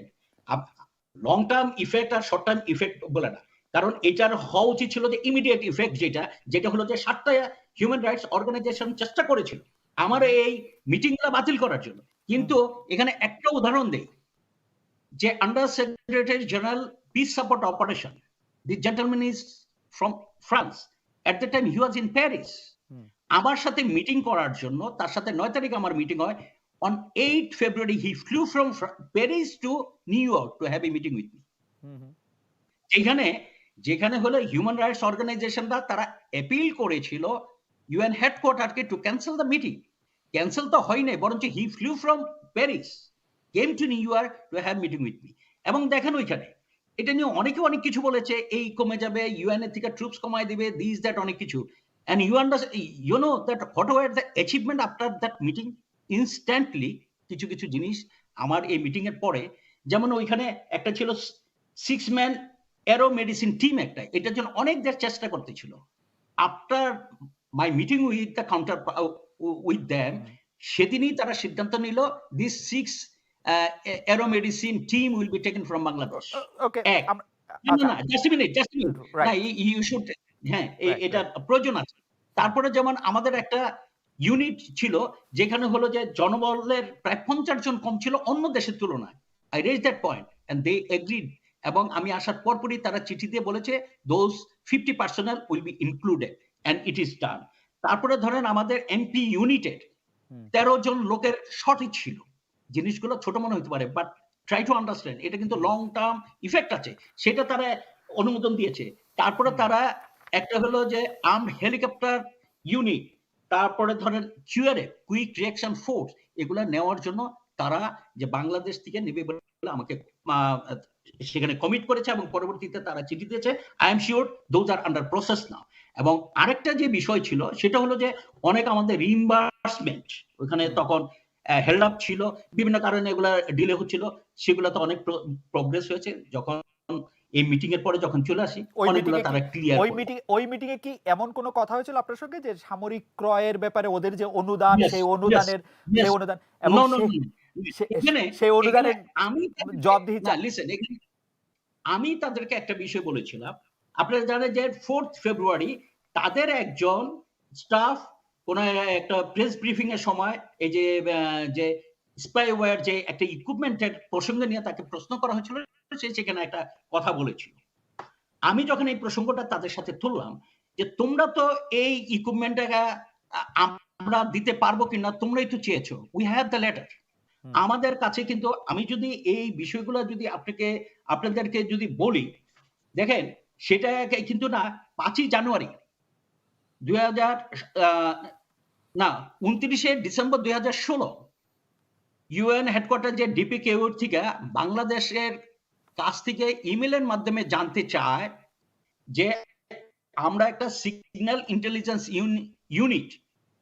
লং টার্ম ইফেক্ট আর শর্ট টার্ম ইফেক্ট বলে না, কারণ এটার হওয়া উচিত ছিল যে ইমিডিয়েট ইফেক্ট, যেটা হলো যে ৭টা হিউম্যান রাইটস অর্গানাইজেশন চেষ্টা করেছিল আমার এই মিটিংগুলো বাতিল করার জন্য। কিন্তু এখানে একটা উদাহরণ দেই যে under secretary general piece support operation, the gentleman is from France, at the time he was in Paris. আমার সাথে মিটিং করার জন্য তার সাথে ৯ তারিখ আমার মিটিং হয়। On 8 February, he flew from Paris to New York to have a meeting with me. যেখানে হলো হিউম্যান রাইটস অর্গানাইজেশনরা তারা অ্যাপিল করেছিল ইউএন হেডকোয়ার্টারকে to cancel the meeting. Cancel তো হয় নাই, বরঞ্চ he flew from Paris, came to New York to have meeting with me. এবং দেখেন ওইখানে এটা নিয়ে অনেকে অনেক কিছু বলেছে, এই কমে যাবে, ইউএন এর থেকে ট্রুপস কমায় দিবে, দিস দ্যাট অনেক কিছু। And you know that what were the achievement after that meeting? Instantly কিছু জিনিস আমার এই মিটিং এর পরে, যেমন ওইখানে একটা ছিল 6 ম্যান এরো মেডিসিন টিম, একটা এটার জন্য অনেক দেশ চেষ্টা করতেছিল। After my meeting with the counter with them, সেদিনই তারা সিদ্ধান্ত নিল this 6 aero medicine team will be taken from Bangladesh. Okay, না জাস্ট মিনিট না, ইউ শুড, হ্যাঁ এটা প্রয়োজন আছে। তারপরে যেমন আমাদের একটা ইউনিট ছিল যেখানে হলো যে জনবলের প্রায় 50 জন কম ছিল অন্য দেশের তুলনায়। I raise that point and they agreed, এবং আমি আসার পরপরই তারা চিঠি দিয়ে বলেছে those 50 personnel will be included and it is done. তারপরে ধরেন আমাদের এমপি ইউনিটের হুম 13 জন লোকের শর্টেজ ছিল। জিনিসগুলো ছোট মনে হতে পারে, বাট ট্রাই টু আন্ডারস্ট্যান্ড, এটা কিন্তু হুম লং টার্ম ইফেক্ট আছে, সেটা তারা অনুমোদন দিয়েছে। তারপরে হুম তারা একটা হলো যে আর্মড হেলিকপ্টার ইউনিট, তারপরে ধরেন কিউআরএ, কুইক রিঅ্যাকশন ফোর্স, এগুলা নেওয়ার জন্য তারা যে বাংলাদেশ থেকে নেবে বলে আমাকে সেখানে কমিট করেছে, এবং পরবর্তীতে তারা চিঠি দিয়েছে। I am sure those are under process now. এবং আরেকটা যে বিষয় ছিল সেটা হলো যে অনেক আমাদের রিইম্বার্সমেন্ট ওখানে হুম তখন হেল্ড আপ ছিল, বিভিন্ন কারণে এগুলা ডিলে হচ্ছিল, সেগুলো তো অনেক প্রোগ্রেস হয়েছে। যখন এই মিটিং এর পরে যখন চলে আসি ওই অনেকগুলো মিটিংয়ে কি তারা ক্লিয়ার ওই করলো। মিটিংয়ে কি এমন কোনো কথা হয়েছিল আপনার সঙ্গে যে সামরিক ক্রয়ের ব্যাপারে ওদের যে অনুদান ইয়েস, সেই ইয়েস, অনুদানের ইয়েস। সেই অনুদান এবং নো, নো, সে নো। সে এখানে সেই এখানে অনুদানের আমি তাদেরকে জবাবদিহি না লিসেন, এখানে আমি তাদেরকে একটা বিষয় বলেছিলাম। আপনারা জানেন যে 4th ফেব্রুয়ারি তাদের একজন স্টাফ কোন একটা প্রেস ব্রিফিং এর সময় এই যে স্পাইওয়্যার যে একটা ইকুইপমেন্টের প্রসঙ্গ নিয়ে তাকে প্রশ্ন করা হয়েছিল, সে সেখানে একটা কথা বলেছিল। আমি যখন এই প্রসঙ্গটা তাদের সাথে তুললাম যে তোমরা তো এই ইকুইপমেন্টটা আমরা দিতে পারবো কিনা তোমরাই তো চেয়েছো, উই হ্যাভ দ্য লেটার। হুম আমাদের কাছে কিন্তু আমি যদি এই বিষয়গুলো যদি আপনাদেরকে যদি বলি, দেখেন সেটা কিন্তু না 5ই জানুয়ারি 2000 না 29শে ডিসেম্বর 2016 ইউএন হেডকোয়ার্টার যে ডিপিকেউ থেকে বাংলাদেশের কাছ থেকে ইমেলের মাধ্যমে জানতে চায় যে আমরা একটা সিগন্যাল ইন্টেলিজেন্স ইউনিট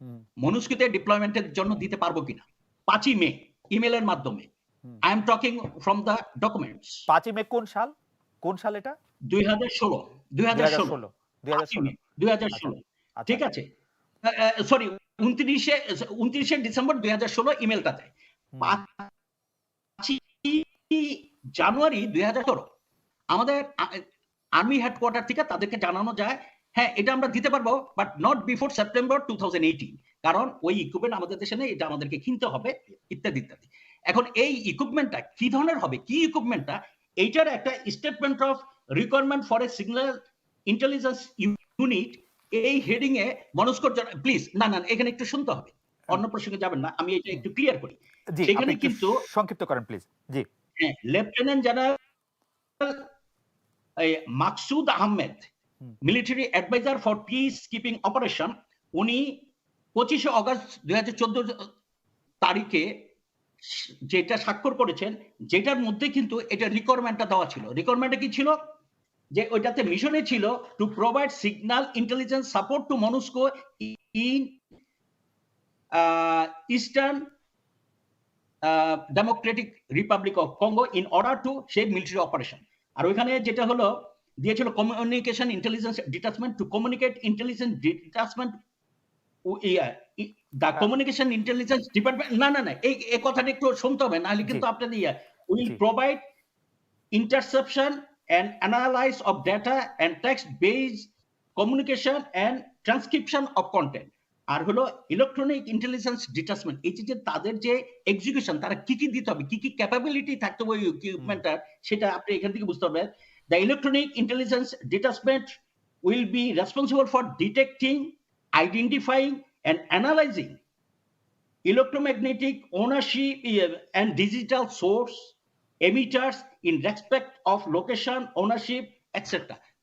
হুম মনুস্কৃতে ডিপ্লয়মেন্টের জন্য দিতে পারবো কিনা। 5ই মে ইমেলের মাধ্যমে। Hmm I am talking from the documents. 5ই মে কোন সাল এটা 2016 2016 2016 5ই মে 2016 আচ্ছা 2016 আচ্ছা ঠিক আছে। সরি 29শে ডিসেম্বর 2016 ইমেলটা দেয়। হুম 5ই জানুয়ারি 2017 আমাদের আর্মি হেডকোয়ার্টার থেকে তাদেরকে জানানো যায় হ্যাঁ এটা আমরা দিতে পারবো, বাট নট বিফোর সেপ্টেম্বর 2018, কারণ ওই ইকুইপমেন্ট আমাদের দেশে নেই, এটা আমাদেরকে কিনতে হবে, ইত্যাদি ইত্যাদি। এখন এই ইকুইপমেন্টটা কি ধরনের হবে, কি ইকুইপমেন্টটা, এইটার একটা statement of requirement for a signal intelligence unit, এই হেডিং এ মনস্কর প্লিজ না না এখানে একটু শুনতে হবে, অন্য প্রসঙ্গে যাবেন না, আমি এটা হুম, একটু ক্লিয়ার করি। জি আপনি সেখানে একটু কিন্তু সংক্ষিপ্ত করেন প্লিজ জি lieutenant general Maksud Ahmed, hmm military adviser for peacekeeping operation, উনি 25শে অগস্ট 2014 তারিখে যেটা স্বাক্ষর করেছেন, যেটার মধ্যে কিন্তু এটা রিকোয়ারমেন্টটা দেওয়া ছিল। রিকোয়ারমেন্টটা কি ছিল, যে ওইটাতে মিশনে ছিল to provide signal intelligence support to MONUSCO in eastern Democratic Republic of Congo in order to সেই মিলিটারি অপারেশন। আর ওইখানে যেটা হলো দিয়েছিল communication intelligence detachment to communicate intelligence detachment the communication intelligence department, না না না এই কথাটা একটু শুনতে হবে, নাহলে জি কিন্তু আপনাদের will G provide interception and analysis of data and text-based communication and transcription of content। আর হলো ইলেকট্রনিক ইন্টেলিজেন্স ডিটাচমেন্ট, এই যে তাদের যে এক্সিকিউশন, তারা কি কি দিতে হবে, কি কি ক্যাপাবিলিটি থাকতে হবে হুম ইকুইপমেন্টটার, সেটা আপনি এখান থেকে বুঝতে পারবেন। The electronic intelligence detachment will be responsible for detecting, identifying and analyzing electromagnetic ownership and digital source emitters in respect of location ownership etc।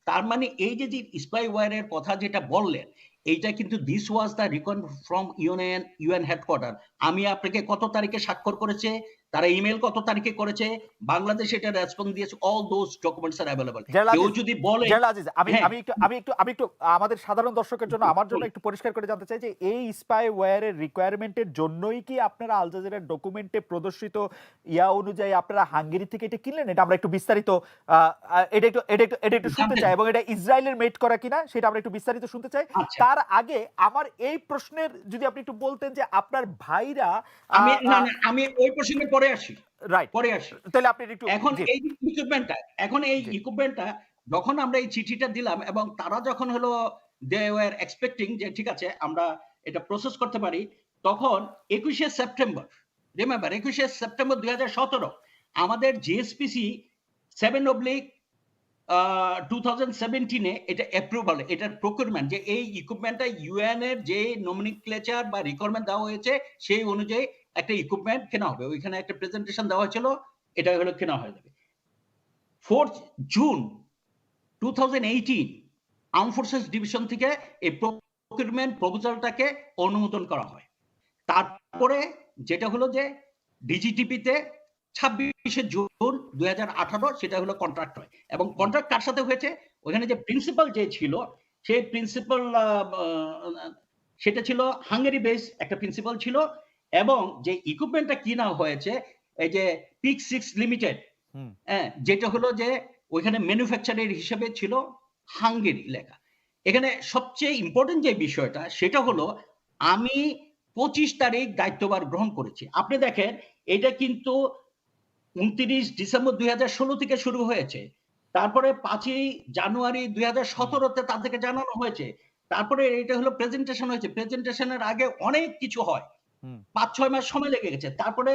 তার মানে এই যে স্পাইওয়্যারের কথা যেটা বললেন, এইটা কিন্তু this was the রিকন from UN headquarter. আমি আপনাকে কত তারিখে স্বাক্ষর করেছে, তারা ইমেল কত তারিখে করেছে, বাংলাদেশ এটা রেসপন্স দিয়েছে, all those documents are available. General কেউ আজিজ যদি বলে জেনারেল আজিজ আমি হ্যাঁ আমি একটু আমাদের সাধারণ দর্শকের জন্য আমার জন্য একটু পরিষ্কার করে জানতে চাই যে এই স্পাইওয়্যারের রিকোয়ারমেন্টের জন্যই কি আপনারা আল জাজিরার ডকুমেন্টে প্রদর্শিত অনুযায়ী আপনারা হাঙ্গেরি থেকে এটা কিনলেন? এটা আমরা একটু বিস্তারিত এটা একটু শুনতে জানতে চাই, এবং এটা ইসরায়েলের মেড করা কিনা সেটা আমরা একটু বিস্তারিত শুনতে চাই। আচ্ছা তার আগে আমার এই প্রশ্নের যদি আপনি একটু বলতেন যে আপনার ভাইরা আমি না না আমি ওই প্রসঙ্গে পরে আসি, রাইট পরে আসি। তাহলে আপনি একটু এখন জি এই জি ইকুইপমেন্টটা যখন আমরা এই চিঠিটা দিলাম এবং তারা যখন হলো দে ওয়্যার এক্সপেক্টিং যে ঠিক আছে আমরা এটা প্রসেস করতে পারি, তখন ২১শে সেপ্টেম্বর, রিমেম্বার ২১শে সেপ্টেম্বর ২০১৭ আমাদের জিএসপিসি 7/2017 এটা অ্যাপ্রুভাল, এটার প্রকিউরমেন্ট, যে এই ইকুইপমেন্টটা ইউএন এর যে নমিনক্লেচার বা রিকোয়ারমেন্ট দেওয়া হয়েছে সেই অনুযায়ী একটা ইকুইপমেন্ট কেনা হবে। ওইখানে একটা প্রেজেন্টেশন দেওয়া হয়েছিল, এটা হলো কেনা হয়ে যাবে। 4 জুন 2018 আর্ম ফোর্সেস ডিভিশন থেকে এই প্রকিউরমেন্ট প্রপোজালটাকে অনুমোদন করা হয়। তারপরে যেটা হলো যে ডিজিটিপিতে 26শে জুন 2018 সেটা হলো কন্ট্রাক্ট হয়। এবং কন্ট্রাক্ট কার সাথে হয়েছে? ওখানে যে প্রিন্সিপাল যে ছিল, সেই প্রিন্সিপাল সেটা ছিল হাঙ্গেরি বেস একটা প্রিন্সিপাল ছিল, এবং যে ইকুইপমেন্টটা কিনা হয়েছে এই যে পিক 6 লিমিটেড, যেটা হলো যে ওইখানে ম্যানুফ্যাকচারার হিসেবে ছিল হাঙ্গেরি লেখা। এখানে সবচেয়ে ইম্পর্টেন্ট যে বিষয়টা সেটা হলো আমি 25 তারিখ দায়িত্বভার গ্রহণ করেছি। আপনি দেখেন এটা কিন্তু 29 ডিসেম্বর 2016 থেকে শুরু হয়েছে। তারপরে 5ই জানুয়ারি 2017 তাদেরকে জানানো হয়েছে। তারপরে এটা হলো প্রেজেন্টেশন হয়েছে। প্রেজেন্টেশনের আগে অনেক কিছু হয়। 5-6 মাস সময় লেগে গেছে। তারপরে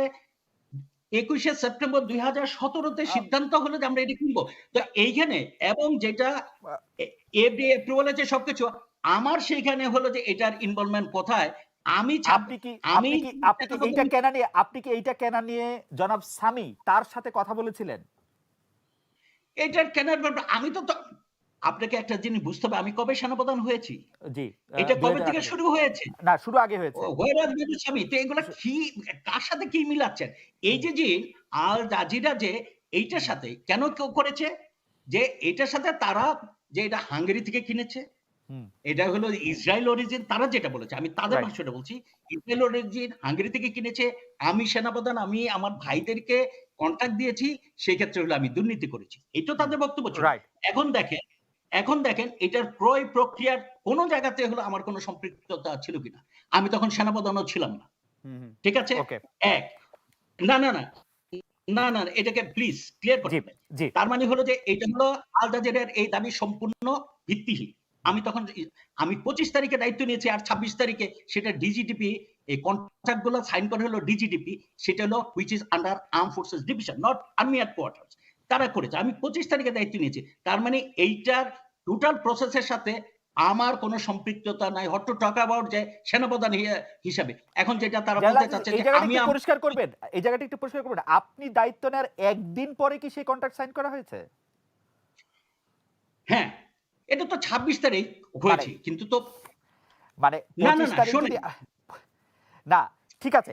21শে সেপ্টেম্বর 2017 সিদ্ধান্ত হলো যে আমরা এটি কিনবো। তো এইখানে এবং যেটা এফডিএ অ্যাপ্রুভাল আছে সবকিছু, আমার সেইখানে হলো যে এটার ইনভলভমেন্ট কোথায়? আপনি কি এইটা কেনা নিয়ে জনাব সামি তার সাথে কথা বলেছিলেন? এটার কেনার ব্যাপারে আমি তো আপনাকে একটা জিনিস বুঝতে হবে, আমি কবে সেনাপ্রধান হয়েছি? জি, এটা কবে থেকে শুরু হয়েছে? না, শুরু আগে হয়েছে। স্বামী তো এগুলা কি, কার সাথে কি মিলাচ্ছেন? এই যে আল জাজিরা যে এইটার সাথে কেন কেউ করেছে, যে এটার সাথে তারা যে এটা হাঙ্গেরি থেকে কিনেছে, এটা হলো ইসরায়েল অরিজিন, তারা যেটা বলেছে, আমি তাদের ভাষাটা বলছি, ইসরায়েল অরিজিন হাঙ্গেরি থেকে কিনেছে, আমি সেনাপ্রধান, আমি আমার ভাইদেরকে কন্ট্রাক্ট দিয়েছি, সেই ক্ষেত্রে হলো আমি দুর্নীতি করেছি, এই তো তাদের বক্তব্য ছিল। এখন দেখেন এটার ক্রয় প্রক্রিয়ার কোন জায়গাতে হলো আমার কোন সম্পৃক্ততা ছিল কিনা। আমি তখন সেনাপ্রধানও ছিলাম না, ঠিক আছে? এক, না না না না না এটাকে প্লিজ ক্লিয়ার করতে হবে। তার মানে হলো যে এটা হলো আল জাজিরার এই দাবি সম্পূর্ণ ভিত্তিহীন। আমি 25 তারিখে দায়িত্ব নিয়েছি, আর 26 তারিখে সেটা ডিজিটিপি, এই কন্ট্রাক্ট গুলো সাইন করে হলো ডিজিটিপি, সেটা হলো which is under arm forces division, not army headquarters, তারা করেছে। আমি 25 তারিখে দায়িত্ব নিয়েছি, তার মানে এইটার টোটাল প্রসেসের সাথে আমার কোনো সম্পৃক্ততা নাই। হট টু টক অ্যাবাউট যে সেনাপ্রধান হিসাবে এখন যেটা তারা বলতে চাচ্ছে যে আমি পরিষ্কার করবেন, এই জায়গাটা একটু পরিষ্কার করবেন, আপনি দায়িত্ব নেওয়ার একদিন পরে কি সেই কন্ট্রাক্ট সাইন করা হয়েছে? হ্যাঁ, এটা তো 26 তারিখ হয়েছে, কিন্তু তো মানে 25 তারিখ না, ঠিক আছে।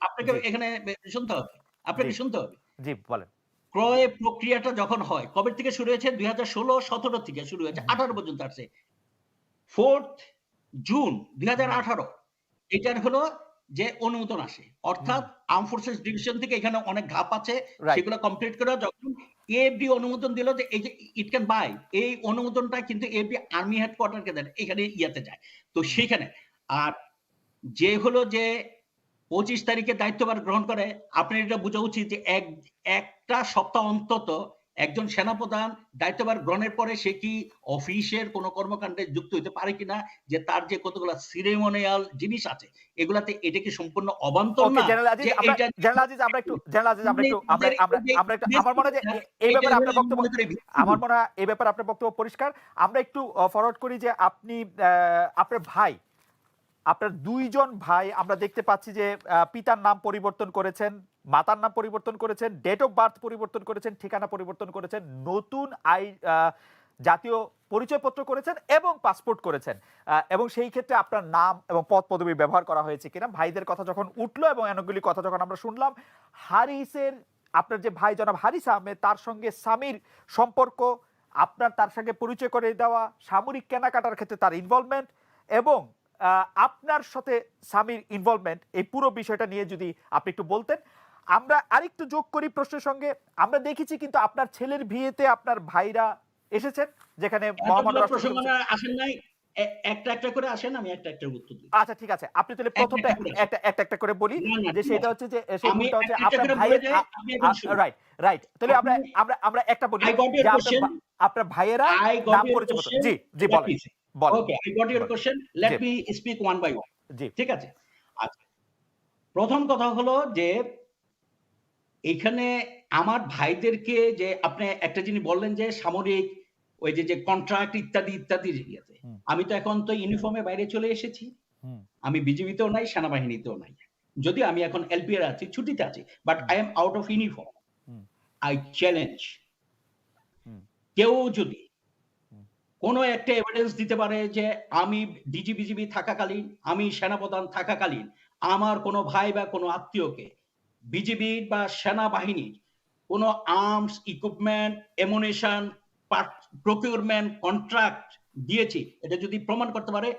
আপনাকে এখানে শুনতে হবে, জি বলেন। ক্রয় প্রক্রিয়াটা যখন হয় কবে থেকে শুরু হয়েছে? 2016-17 থেকে শুরু হয়েছে, 18 পর্যন্ত আসছে। 4 জুন 2018 এটার হলো যে অনুমোদন আসে, অর্থাৎ আর্ম ফোর্সেস ডিভিশন থেকে এখানে অনেক ধাপ আছে, সেগুলো কমপ্লিট করে যখন এএফডি অনুমোদন দিল যে এই যে ইট ক্যান বাই, এই অনুমোদনটা কিন্তু এএফডি আর্মি হেডকোয়ার্টারকে দেন, এখানে ইয়াতে যায়। তো সেখানে আর যে হলো যে 25 তারিখে দায়িত্বভার গ্রহণ করে, আপনার এটা বোঝা উচিত যে একটা সপ্তাহ অন্তত একজন সেনাপ্রধান দায়িত্বভার গ্রহণের পরে সে কি অফিসের কোন কর্মকাণ্ডে যুক্ত হতে পারে কিনা, যে তার যে কতগুলো সিরিমোনিয়াল জিনিস আছে এগুলাতে এটা কি সম্পূর্ণ অবান্তর না? আমার মনে হয় এই ব্যাপারে আপনার বক্তব্য পরিষ্কার। আমরা একটু ফরওয়ার্ড করি যে আপনি আপনার ভাই, আপনার দুইজন ভাই আমরা দেখতে পাচ্ছি যে পিতার নাম পরিবর্তন করেছেন, মাতার নাম পরিবর্তন করেছেন, ডেট অফ বার্থ পরিবর্তন করেছেন, ঠিকানা পরিবর্তন করেছেন, নতুন জাতীয় পরিচয়পত্র করেছেন এবং পাসপোর্ট করেছেন, এবং সেই ক্ষেত্রে আপনার নাম এবং পদ পদবি ব্যবহার করা হয়েছে কিনা। ভাইদের কথা যখন উঠলো এবং অনেকগুলি কথা যখন আমরা শুনলাম, হারিসের আপনার যে ভাই জনাব হারিস আহমেদ, তার সঙ্গে সামির সম্পর্ক, আপনার তার সঙ্গে পরিচয় করে দেওয়া, সামরিক কেনাকাটার ক্ষেত্রে তার ইনভলভমেন্ট এবং আপনার সাথে সামির ইনভলভমেন্ট, এই পুরো বিষয়টা নিয়ে যদি আপনি একটু বলতেন। আমরা আরেকটু যোগ করি প্রশ্নের সঙ্গে, আমরা দেখেছি কিন্তু আপনার ছেলের বিয়েতে আপনার ভাইরা এসেছেন, যেখানে মোহাম্মদ আসেন নাই, একটা করে আসেন, আমি একটা উত্তর দিচ্ছি। আচ্ছা ঠিক আছে। আপনি তাহলে ১ম টা একটা করে আসেন। একটা করে বলি না, যে ঠিক সেটা আছে। হচ্ছে যে সেই আমি ভুলটা হচ্ছে একটা আপনার করে বলে ভাইয়ের যাই, আপনি এখন শুনুন। Right, right. তাহলে আমরা আপনি আমরা আমরা একটা বলি I got যে your question. আপনার ভাইয়েরা I got নাম your পরিচয় মতো question. জি, জি Let বলেন, me say. বলেন, Okay, I got your বলেন। question. G, Let me speak one by one. জি। ঠিক আছে? আচ্ছা। ১ম কথা হলো যে এইখানে আমার ভাইদেরকে যে আপনি একটা জিনিস বললেন যে সামরিক ওই যে কন্ট্রাক্ট ইত্যাদি ইয়েতে। হুম, আমি তো এখন তো ইউনিফর্মের বাইরে চলে এসেছি। হুম, আমি বিজিবিতেও নাই, সেনাবাহিনীতেও নাই। যদিও আমি এখন এলপিআর আছি, ছুটিতে আছি। But hmm, I am out of uniform. Hmm, I challenge হুম, কেউ যদি হুম, কোন একটা এভিডেন্স দিতে পারে যে আমি বিজিবি থাকাকালীন, আমি সেনাপ্রধান থাকাকালীন আমার কোন ভাই বা কোন আত্মীয়কে বিজিবির বা সেনাবাহিনীর কোন arms, equipment, ammunition, procurement, contract দিয়েছি। এটা যদি প্রমাণ করতে পারে,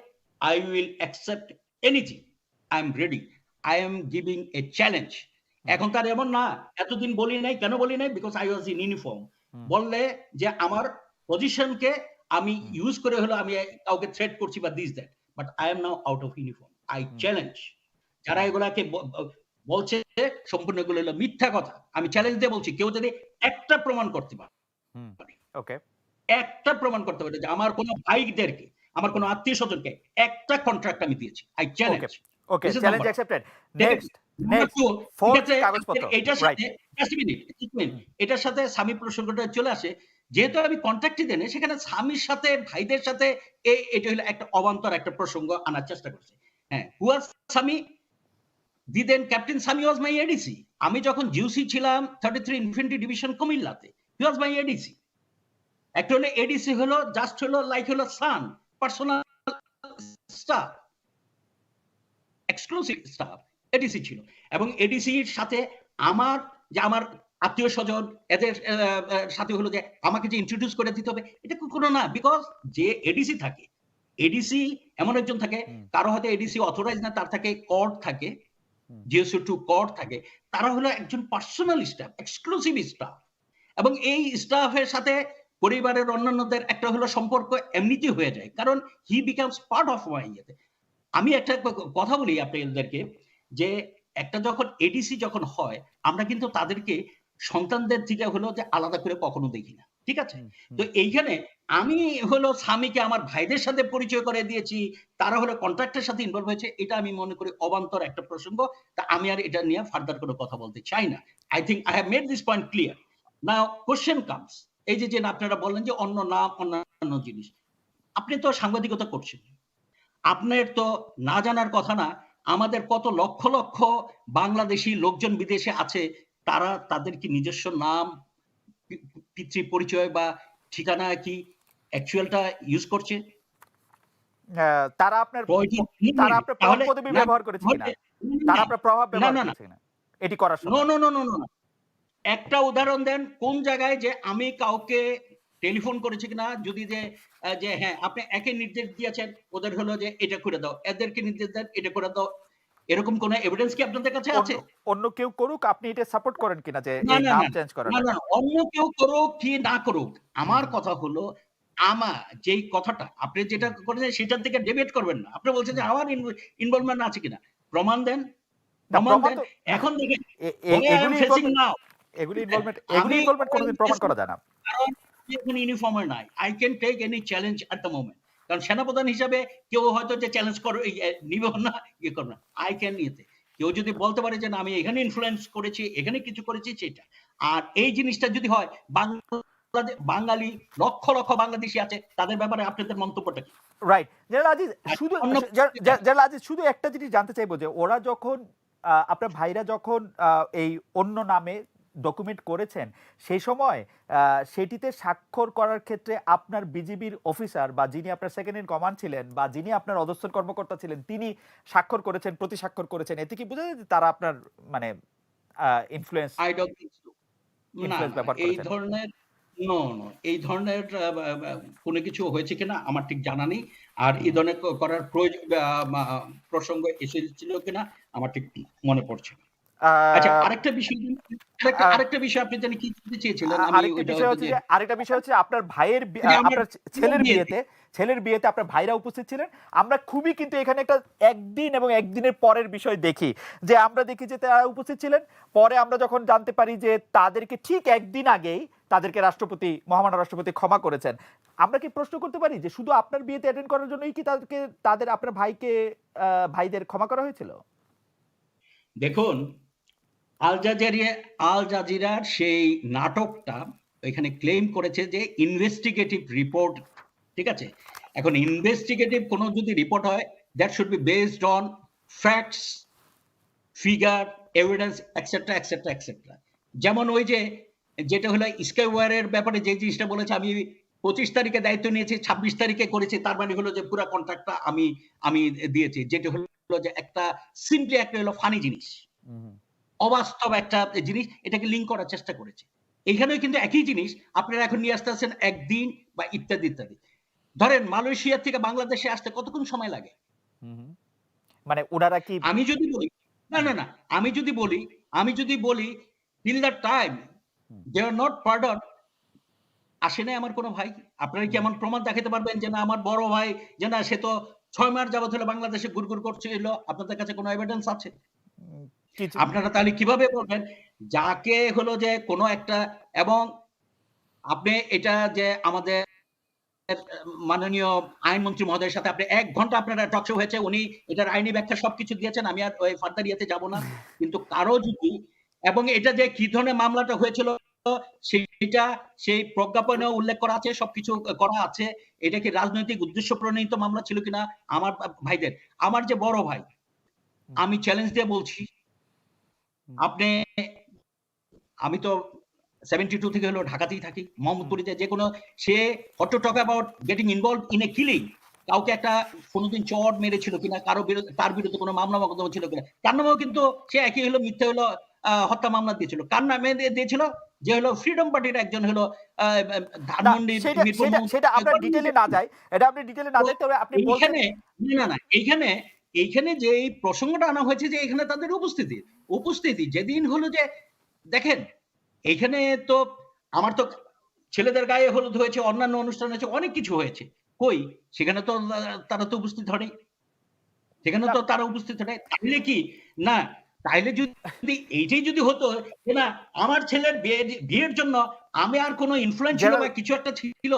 I will accept anything. I am ready. I am giving a challenge. হুম, এখন তার এমন না, এতদিন বলি নাই, কেন বলি নাই? Because I was in uniform. হুম, বললে যে আমার পজিশনকে আমি হুম, ইউজ করে হলো আমি কাউকে থ্রেট করছি বা this that. But I am now out of uniform. I hmm, challenge যারা হুম, এগুলাকে বলছে সম্পূর্ণ এগুলো হলো মিথ্যা কথা। আমি চ্যালেঞ্জ দিয়ে বলছি কেউ যদি একটা প্রমাণ করতে পারে, হুম, ওকে, একটা প্রমাণ করতে পারে যে আমার কোন ভাইদেরকে, আমার কোন হুম, আত্মীয়স্বজনকে একটা কন্ট্রাক্ট আমি দিয়েছি। I okay, challenge. Okay, this is challenge number 1. Accepted. ঠিক আছে? নেক্সট, নাম্বার নেক্সট 2 ঠিক ফোর্জ আছে কাগজপত্র। এটার রাইট। সাথে just a minute, just a minute হুম, এটার সাথে স্বামী প্রসঙ্গটা চলে আসে। যেহেতু আমি কন্ট্রাক্টই দেই নাই সেখানে স্বামীর সাথে ভাইদের সাথে এটা হলো একটা অবান্তর একটা প্রসঙ্গ আনার চেষ্টা করছে। হ্যাঁ, who was Swami? Then captain Sami was my ADC. আমি যখন জিওসি ছিলাম 33 ইনফেন্ট্রি ডিভিশন কুমিল্লাতে। He was my ADC. একটা হলো এডিসি হলো জাস্ট হলো লাইক হলো son, personal staff, exclusive staff ADC ছিল। এবং এডিসির সাথে আমার আমার আত্মীয়-স্বজন এদের সাথে হলো যে আমাকে যে ইন্ট্রোডিউস করে দিতে হবে এটা কোনো না। বিকজ যে এডিসি থাকে, এডিসি এমন একজন থাকে, হুম, কারো হয়তো এডিসি অথরাইজ না, তার থাকে কর্ড থাকে, হুম, জিওসি 2 কর্ড থাকে। তারা হলো একজন পার্সোনাল স্টাফ, এক্সক্লুসিভ স্টাফ। এবং এই স্টাফের সাথে পরিবারের অন্যান্যদের একটা হলো সম্পর্ক এমনিতেই হয়ে যায়। কারণ হি বিকামস পার্ট অফ মাই ইয়েতে। আমি একটা কথা বলি আপনাদেরকে যে একটা যখন এডিসি যখন হয় আমরা কিন্তু তাদেরকে সন্তানদের থেকে হলো যে আলাদা করে কখনো দেখি না। ঠিক আছে? হুম, তো হুম, এইখানে আমি হলো স্বামীকে আমার ভাইদের সাথে পরিচয় করে দিয়েছি। তারা হলো কন্ট্রাক্টের সাথে ইনভলভ হয়েছে। এটা আমি মনে করি অবান্তর একটা প্রসঙ্গ। তা আমি আর এটা নিয়ে ফার্দার কোনো কথা বলতে চাই না। I think I have made this point clear. Now question comes. এই যে আপনারা বললেন যে অন্য নাম, অন্যান্য জিনিস। আপনি তো সাংবাদিকতা করছেন। আপনার তো না জানার কথা না। আমাদের কত লক্ষ, লক্ষ বাংলাদেশী লোকজন বিদেশে আছে। তারা তাদের কি নিজস্ব নাম, পি পিতৃ পরিচয় বা ঠিকানা কি অ্যাকচুয়ালটা ইউস করছে? তারা আপনার কয়টি তারা আপনার পদ তাহলে পদবি না ব্যবহার করেছে কিনা? তাহলে তারা আপনার প্রভাব না, ব্যবহার না, না, করেছে কিনা? এটি করার নো, সময়? No, no, no, no, no. একটা উদাহরণ দেন কোন জায়গায় যে আমি কাউকে টেলিফোন করেছি কিনা যদি যে হ্যাঁ, আপনি একে নির্দেশ দিয়েছেন ওদের হলো যে এটা করে দাও। এদেরকে নির্দেশ দেন এটা করে দাও। এরকম কোন এভিডেন্স কি আপনাদের কাছে অন্য আছে? অন্য কেউ করুক আপনি এটা সাপোর্ট করেন কিনা যে না, এই না, নাম না, চেঞ্জ না, করাটা? না, অন্য কেউ করুক কি না করুক। হুম, আমার হুম, কথা হলো যেই কথাটা আপনি যেটা হুম, করেছেন সেটার থেকে ডেভিয়েট করবেন না। আপনি বলছেন যে হুম। আমার ইনভলভমেন্ট আছে কিনা? প্রমাণ দেন, না প্রমাণ প্রমাণ দেন। তো না এখন দেখেন এ এ where I am এগুলি facing ইনভলভমেন্ট now এগুলি আমি ইনভলভমেন্ট কোনদিন প্রমাণ করা যায় না। কারণ আমি এখন ইউনিফর্মে নাই। I can take any challenge at the moment. কারণ সেনাপ্রধান হিসাবে কেউ হয়তো যে চ্যালেঞ্জ নিবেও না, ইয়ে করবে না। I can ইয়েতে। কেউ যদি বলতে পারে যে না আমি এখানে ইনফ্লুয়েন্স করেছি, এখানে কিছু করেছি সেটা। আর এই জিনিসটা যদি হয় বাঙালি লক্ষ, লক্ষ বাংলাদেশী আছে তাদের ব্যাপারে আপনাদের মন্তব্যটা কি? রাইট। জেনারেল আজিজ আর শুধু অন্য জেনারেল আজিজ শুধু একটা জিনিস জানতে চাইবো যে ওরা যখন আপনার ভাইরা যখন এই অন্য নামে ডকুমেন্ট করেছেন সেই সময় সেটিতে স্বাক্ষর করার ক্ষেত্রে আপনার বিজিবির অফিসার বা যিনি আপনার সেকেন্ড ইন কমান্ড ছিলেন বা যিনি আপনার অধস্তন কর্মকর্তা ছিলেন তিনি স্বাক্ষর করেছেন, প্রতি স্বাক্ষর করেছেন। এতে কি বোঝা যায় যে তারা আপনার মানে influence I don't think so. না, ইনফ্লুয়েন্স না। ব্যবহার এই করেছেন? ধরনের নো। এই ধরনের বা বা কোনো কিছু হয়েছে কিনা আমার ঠিক জানা নেই। আর এই হুম। ধরনের করার প্রয়োজন প্রসঙ্গ এসেছিল কিনা আমার ঠিক মনে পড়ছে না। আচ্ছা, আহ, আরেকটা বিষয় আহ, আরেকটা বিষয় আপনি জানি কি জানতে চেয়েছিলেন, আমি আরেকটি ওইটা বিষয় হচ্ছে হচ্ছে যে যে আরেকটা বিষয় হচ্ছে আপনার ভাইয়ের ওই যে আমার আপনার ছেলের বিয়েতে ছেলের বিয়েতে আপনার ভাইরা উপস্থিত ছিলেন। আমরা খুবই কিন্তু এখানে একটা একদিন এবং একদিনের পরের বিষয় দেখি, যে আমরা দেখি যে তারা উপস্থিত ছিলেন। পরে আমরা যখন জানতে পারি যে তাদেরকে ঠিক একদিন আগেই তাদেরকে রাষ্ট্রপতি, মহামান্য রাষ্ট্রপতি ক্ষমা করেছেন। আমরা কি প্রশ্ন করতে পারি যে শুধু আপনার বিয়েতে অ্যাটেন্ড করার জন্যই কি তাদের আপনার ভাইকে ভাইদের ক্ষমা করা হয়েছিল? দেখুন, আল জাজিরা আল জাজিরার সেই নাটকটা এখানে ক্লেম করেছে যে ইনভেস্টিগেটিভ রিপোর্ট, ঠিক আছে? এখন ইনভেস্টিগেটিভ কোনো যদি রিপোর্ট হয়, that should be based on facts, figure, evidence, etcetera, etcetera, etcetera. যেমন ওই যে যেটা হলো স্কাইওয়ারের ব্যাপারে যে জিনিসটা বলেছে, আমি 25 তারিখে দায়িত্ব নিয়েছি, 26 তারিখে করেছি, তার মানে হলো যে পুরো কন্ট্রাক্টটা আমি আমি দিয়েছি। যেটা হলো যে একটা সিম্পলি একটা হলো ফানি জিনিস, অবাস্তব একটা জিনিস, এটাকে লিঙ্ক করার চেষ্টা করেছে। এইখানেও কিন্তু একই জিনিস আপনারা এখন নিয়ে আসতে আসছেন একদিন বা ইত্যাদি ইত্যাদি। ধরেন মালয়েশিয়া থেকে বাংলাদেশে আসতে কতক্ষণ সময় লাগে? মানে ওনারা কি আমি যদি বলি, না না না, আমি যদি বলি, till the time they are not pardoned, আসে নাই আমার কোনো ভাই। আপনারা কি এমন প্রমাণ দেখাতে পারবেন যে না আমার বড় ভাই, যে না সে তো 6 মাস যাবত হলো বাংলাদেশে ঘুরঘুর করছিল? আপনাদের কাছে কোনো এভিডেন্স আছে? কিছু আপনারা তাহলে কিভাবে বলবেন যাকে হলো যে কোনো একটা, এবং আপনি এটা যে আমাদের মাননীয় আইনমন্ত্রী মহোদয়ের সাথে আপনি ১ ঘন্টা আপনারা টক শো হয়েছে। উনি এটার আইনি ব্যাখ্যা সবকিছু দিয়েছেন। আমি আর ওই ফার্দার ইয়েতে যাব না। কিন্তু কারো যদি, এবং এটা যে কি ধরনের মামলাটা হয়েছিল সেইটা সেই প্রজ্ঞাপনেও উল্লেখ করা আছে, সবকিছু করা আছে। এটা কি রাজনৈতিক উদ্দেশ্য প্রণীত মামলা ছিল কিনা? আমার ভাইদের, আমার যে বড় ভাই, আমি চ্যালেঞ্জ দিয়ে বলছি, আপনি, আমি তো 72 থেকে হলো ঢাকাতেই থাকি। মোহাম্মদপুরে যেকোনো, সে hot to talk about getting involved in a killing. কাউকে একটা কোনোদিন চড় মেরেছিল কিনা, কারো বিরুদ্ধে, তার বিরুদ্ধে কোনো মামলা মোকদ্দমা ছিল কিনা। তার নামেও কিন্তু সে একই হলো মিথ্যা হলো হত্যা মামলা দিয়েছিল। কার নামে দিয়েছিল? যে হলো ফ্রিডম পার্টির একজন হলো না, ধানমন্ডির সেটা মিরপুর সেটা সেটা আমরা ডিটেইলে না যাই। এটা আপনি ডিটেইলে না তো যাই, তবে আপনি বলছেন। এইখানে, না না এইখানে, যে এই প্রসঙ্গটা আনা হয়েছে যে এখানে তাদের উপস্থিতি যেদিন হলো যে, দেখেন এইখানে তো আমার তো ছেলেদের গায়ে হলুদ হয়েছে, অন্যান্য অনুষ্ঠান হয়েছে, অনেক কিছু হয়েছে। কই? সেখানে তো তারা তো উপস্থিত হয়নি। সেখানে না, তো তারা উপস্থিত হয়নি। তাইলে কি, না, তাইলে যদি এইটাই যদি হতো যে না আমার ছেলের বিয়ের জন্য আমি আর কোনো ইনফ্লুয়েন্স ছিল বা জেনারেল কিছু একটা ছিল,